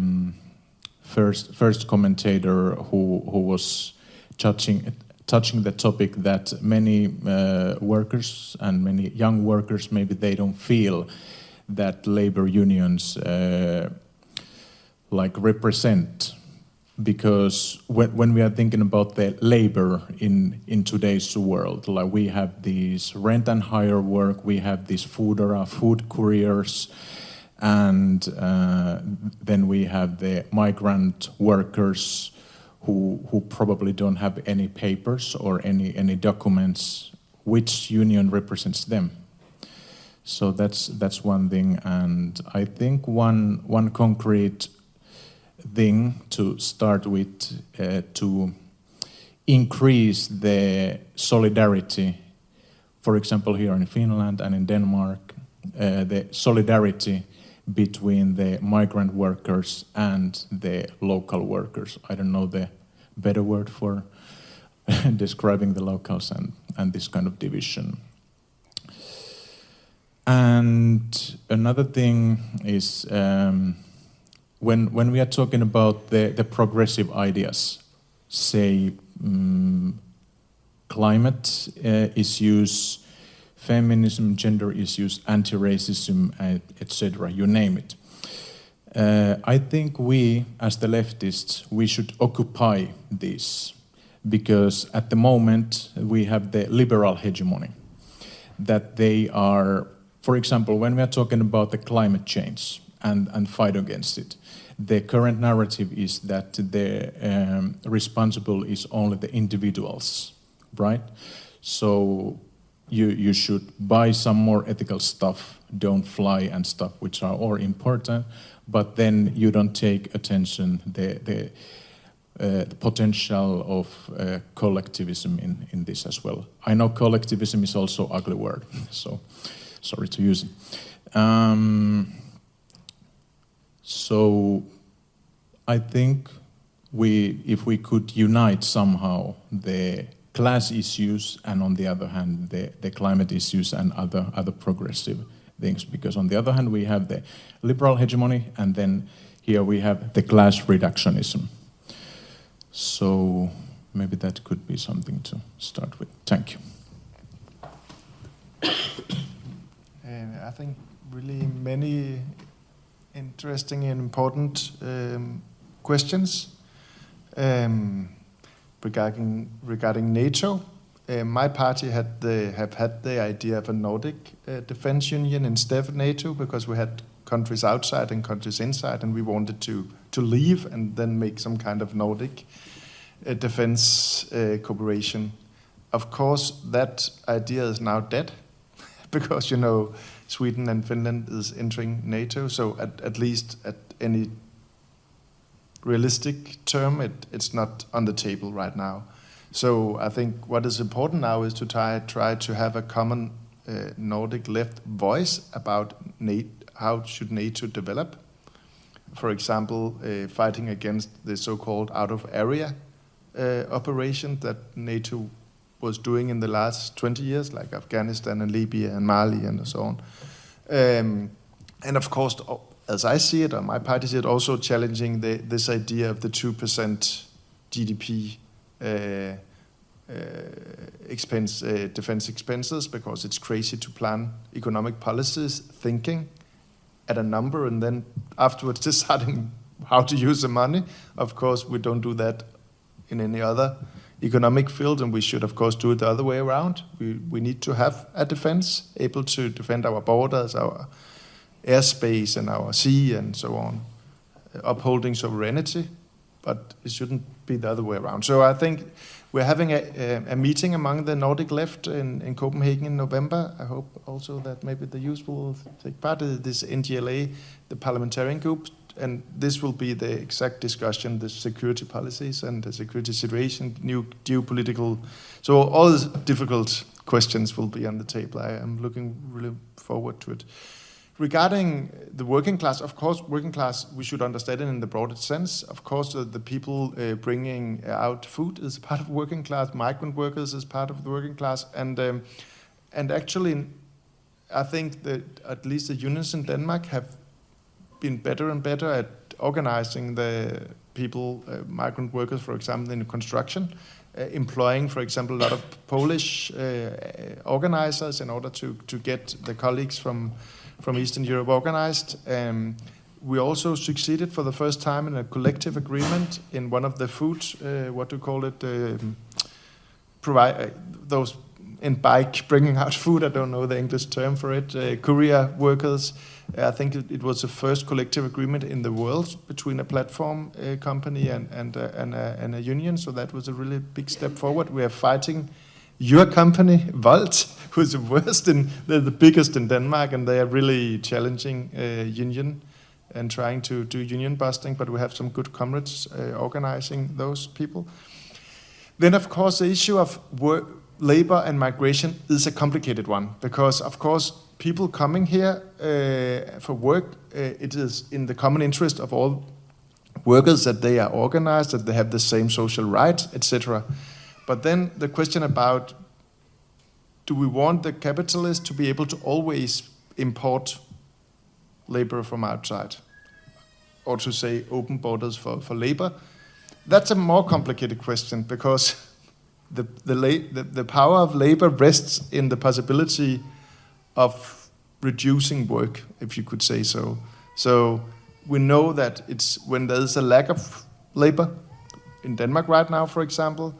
first commentator who was touching the topic that many workers and many young workers, maybe they don't feel that labor unions like represent, because when we are thinking about the labor in today's world, like we have these rent and hire work, we have these food couriers, and then we have the migrant workers who probably don't have any papers or any documents. Which union represents them? So that's one thing, and I think one concrete thing to start with to increase the solidarity, for example here in Finland and in Denmark, the solidarity between the migrant workers and the local workers. I don't know the better word for describing the locals and this kind of division. And another thing is when we are talking about the progressive ideas, say climate issues, feminism, gender issues, anti-racism, etc., you name it. I think we, as the leftists, we should occupy this, because at the moment we have the liberal hegemony, that they are, for example, when we are talking about the climate change and fight against it, the current narrative is that the responsible is only the individuals, right? So you should buy some more ethical stuff, don't fly and stuff, which are all important, but then you don't take attention the potential of collectivism in this as well. I know collectivism is also an ugly word, so sorry to use it. So I think if we could unite somehow the class issues and on the other hand the climate issues and other progressive things, because on the other hand we have the liberal hegemony and then here we have the class reductionism. So maybe that could be something to start with. Thank you. I think really many interesting and important questions regarding NATO. My party have had the idea of a Nordic defense union instead of NATO, because we had countries outside and countries inside, and we wanted to leave and then make some kind of Nordic defense cooperation. Of course, that idea is now dead because, you know, Sweden and Finland is entering NATO, so at least at any realistic term, it's not on the table right now. So I think what is important now is to try to have a common Nordic left voice about how should NATO develop. For example, fighting against the so-called out-of-area operation that NATO was doing in the last 20 years, like Afghanistan and Libya and Mali and so on. And of course, as I see it, or my party see it, also challenging this idea of the 2% GDP defense expenses, because it's crazy to plan economic policies thinking at a number and then afterwards deciding how to use the money. Of course, we don't do that in any other economic field, and we should, of course, do it the other way around. We need to have a defense, able to defend our borders, our airspace and our sea and so on, upholding sovereignty, but it shouldn't be the other way around. So I think we're having a meeting among the Nordic left in Copenhagen in November. I hope also that maybe the youth will take part in this NGLA, the parliamentarian group, and this will be the exact discussion, the security policies and the security situation, new geopolitical. So all these difficult questions will be on the table. I am looking really forward to it. Regarding the working class, of course, working class, we should understand it in the broadest sense. Of course, the people bringing out food is part of working class. Migrant workers is part of the working class. And actually, I think that at least the unions in Denmark have been better and better at organizing the people, migrant workers, for example, in construction, employing, for example, a lot of Polish organizers in order to get the colleagues from Eastern Europe organized. We also succeeded for the first time in a collective agreement in one of the food, those in bike bringing out food, I don't know the English term for it, courier workers. I think it was the first collective agreement in the world between a platform company and a union, so that was a really big step forward. We are fighting your company, Volt, who's they're the biggest in Denmark, and they are really challenging union and trying to do union busting, but we have some good comrades organizing those people. Then, of course, the issue of labor and migration is a complicated one, because, of course, people coming here for work, it is in the common interest of all workers that they are organized, that they have the same social rights, etc. But then the question about, do we want the capitalists to be able to always import labor from outside? Or to say open borders for labor? That's a more complicated question, because the power of labor rests in the possibility of reducing work, if you could say so. So we know that it's when there's a lack of labor in Denmark right now, for example,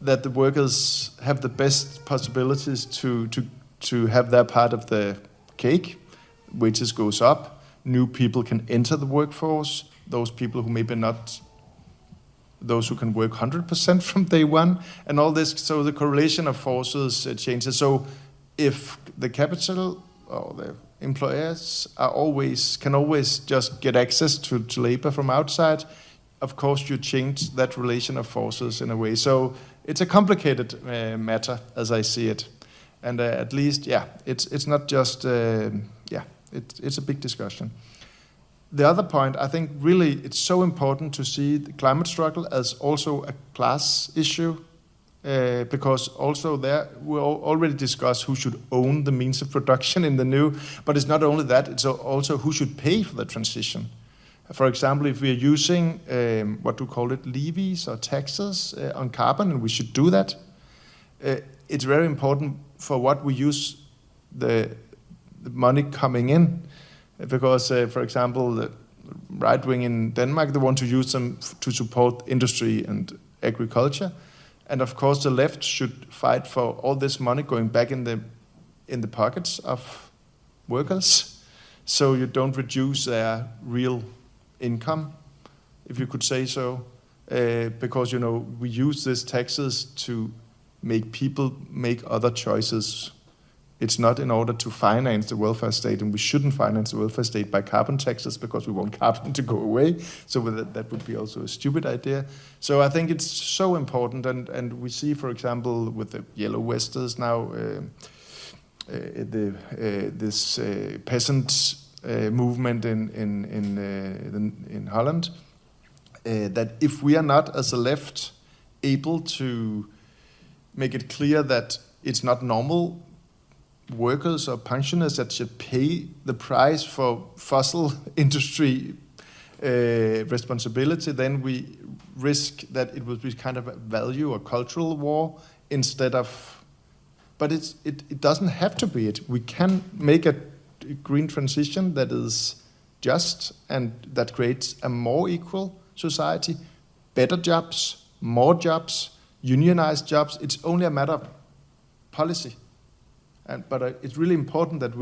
that the workers have the best possibilities to have their part of the cake. Wages goes up, new people can enter the workforce, those people who maybe not, those who can work 100% from day one, and all this, so the correlation of forces changes. So if the capital or the employers can always just get access to labor from outside, of course you change that relation of forces in a way. So it's a complicated matter as I see it. And at least, it's not just, it's a big discussion. The other point, I think really it's so important to see the climate struggle as also a class issue, because also there we already discussed who should own the means of production in the new, but it's not only that, it's also who should pay for the transition. For example, if we are using levies or taxes on carbon, and we should do that, it's very important for what we use the money coming in. Because, for example, the right wing in Denmark, they want to use them to support industry and agriculture. And of course, the left should fight for all this money going back in the pockets of workers, so you don't reduce their real income, if you could say so. Because, we use these taxes to make people make other choices. It's not in order to finance the welfare state, and we shouldn't finance the welfare state by carbon taxes because we want carbon to go away. So that would be also a stupid idea. So I think it's so important, and we see, for example, with the yellow vesters now, this peasant movement in Holland, that if we are not, as a left, able to make it clear that it's not normal workers or pensioners that should pay the price for fossil industry responsibility, then we risk that it will be kind of a value or cultural war instead of. But it doesn't have to be it. We can make a green transition that is just and that creates a more equal society, better jobs, more jobs, unionized jobs. It's only a matter of policy. But it's really important that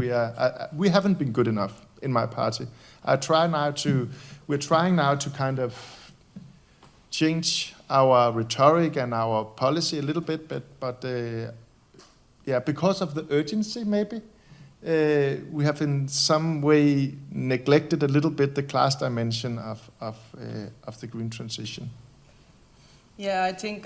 we haven't been good enough in my party. We're trying now to kind of change our rhetoric and our policy a little bit, but because of the urgency maybe, we have in some way neglected a little bit the class dimension of the green transition. Yeah, I think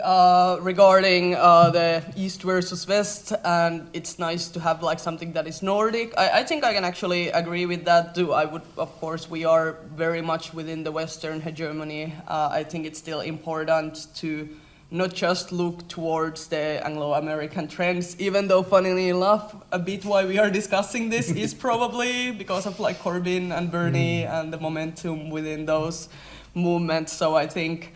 regarding the East versus West, and it's nice to have like something that is Nordic. I think I can actually agree with that too. I would, of course, we are very much within the Western hegemony. I think it's still important to not just look towards the Anglo-American trends, even though, funnily enough, a bit why we are discussing this is probably because of like Corbyn and Bernie and the momentum within those movements. So I think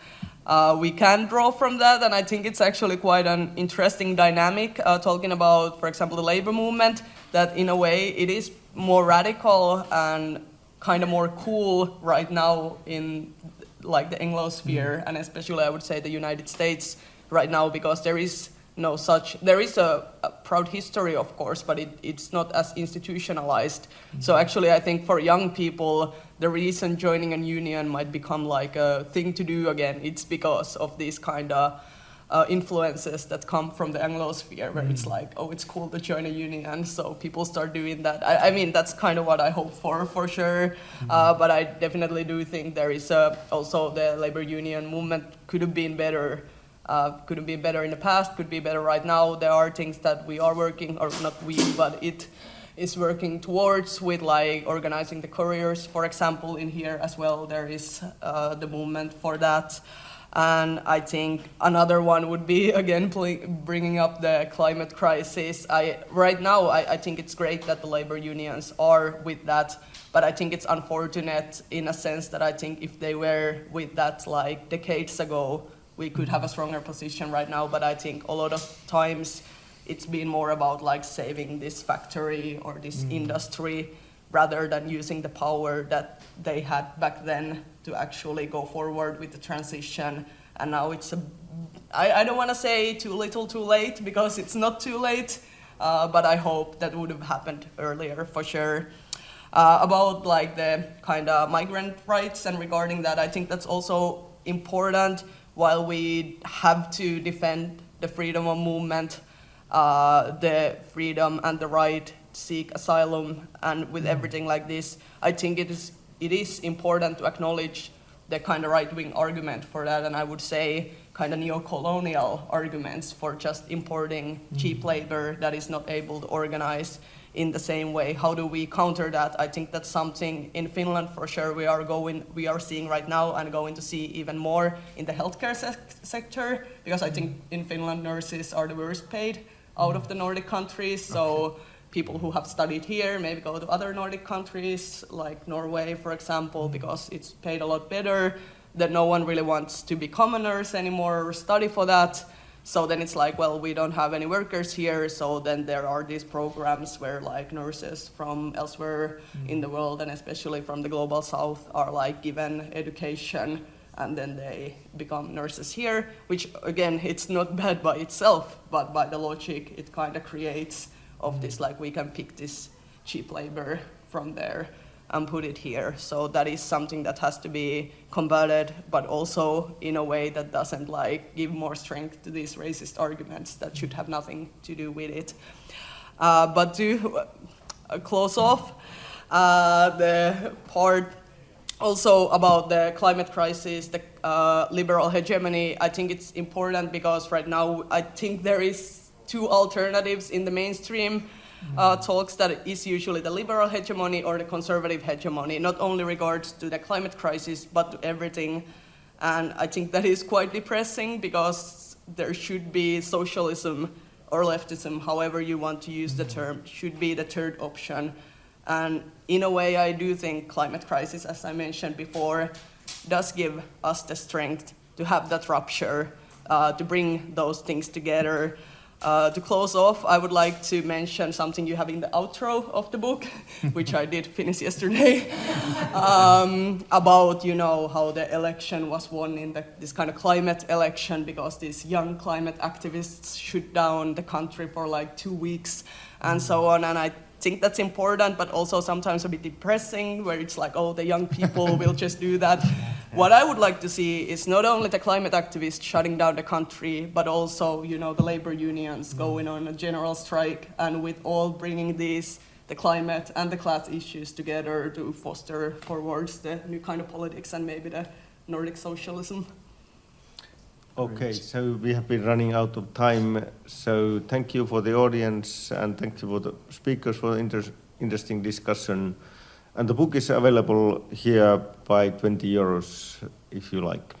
we can draw from that, and I think it's actually quite an interesting dynamic, talking about, for example, the labor movement, that in a way it is more radical and kind of more cool right now in like the Anglosphere, and especially I would say the United States right now, because there is no such, there is a proud history, of course, but it's not as institutionalized. So actually I think for young people, the reason joining a union might become like a thing to do again. It's because of these kind of influences that come from the Anglosphere, where it's like, oh, it's cool to join a union, so people start doing that. I mean, that's kind of what I hope for sure. But I definitely do think there is also the labor union movement could have been better. Could have been better in the past, could be better right now. There are things that we are working, or not we, but it is working towards, with like organizing the couriers, for example, in here as well. There is the movement for that. And I think another one would be, again, bringing up the climate crisis. Right now, I think it's great that the labor unions are with that, but I think it's unfortunate in a sense that I think if they were with that like decades ago, we could have a stronger position right now. But I think a lot of times it's been more about like saving this factory or this industry, rather than using the power that they had back then to actually go forward with the transition. And now it's I don't want to say too little too late, because it's not too late, but I hope that would have happened earlier for sure. About like the kind of migrant rights, and regarding that, I think that's also important. While we have to defend the freedom of movement, the freedom and the right to seek asylum, and with everything like this, I think it is important to acknowledge the kind of right-wing argument for that, and I would say kind of neo-colonial arguments for just importing cheap labor that is not able to organize in the same way. How do we counter that? I think that's something in Finland for sure we are seeing right now, and going to see even more in the healthcare sector, because I think in Finland nurses are the worst paid out of the Nordic countries. So people who have studied here maybe go to other Nordic countries like Norway, for example, because it's paid a lot better, that no one really wants to become a nurse anymore or study for that. So then it's like, well, we don't have any workers here, so then there are these programs where like nurses from elsewhere in the world, and especially from the global south, are like given education, and then they become nurses here, which again, it's not bad by itself, but by the logic it kind of creates of this, like we can pick this cheap labor from there and put it here. So that is something that has to be combated, but also in a way that doesn't like give more strength to these racist arguments that should have nothing to do with it. But to close off the part also about the climate crisis, the liberal hegemony, I think it's important because right now I think there is two alternatives in the mainstream talks, that is usually the liberal hegemony or the conservative hegemony, not only regards to the climate crisis, but to everything. And I think that is quite depressing, because there should be socialism or leftism, however you want to use the term, should be the third option. And in a way, I do think climate crisis, as I mentioned before, does give us the strength to have that rupture, to bring those things together. To close off, I would like to mention something you have in the outro of the book, which I did finish yesterday, about, you know, how the election was won in this kind of climate election, because these young climate activists shut down the country for like 2 weeks and so on. And I think that's important, but also sometimes a bit depressing, where it's like, oh, the young people will just do that. What I would like to see is not only the climate activists shutting down the country, but also, you know, the labor unions going on a general strike, and with all bringing the climate and the class issues together to foster forwards the new kind of politics and maybe the Nordic socialism. Okay, so we have been running out of time. So thank you for the audience and thank you for the speakers for the interesting discussion. And the book is available here by €20 if you like.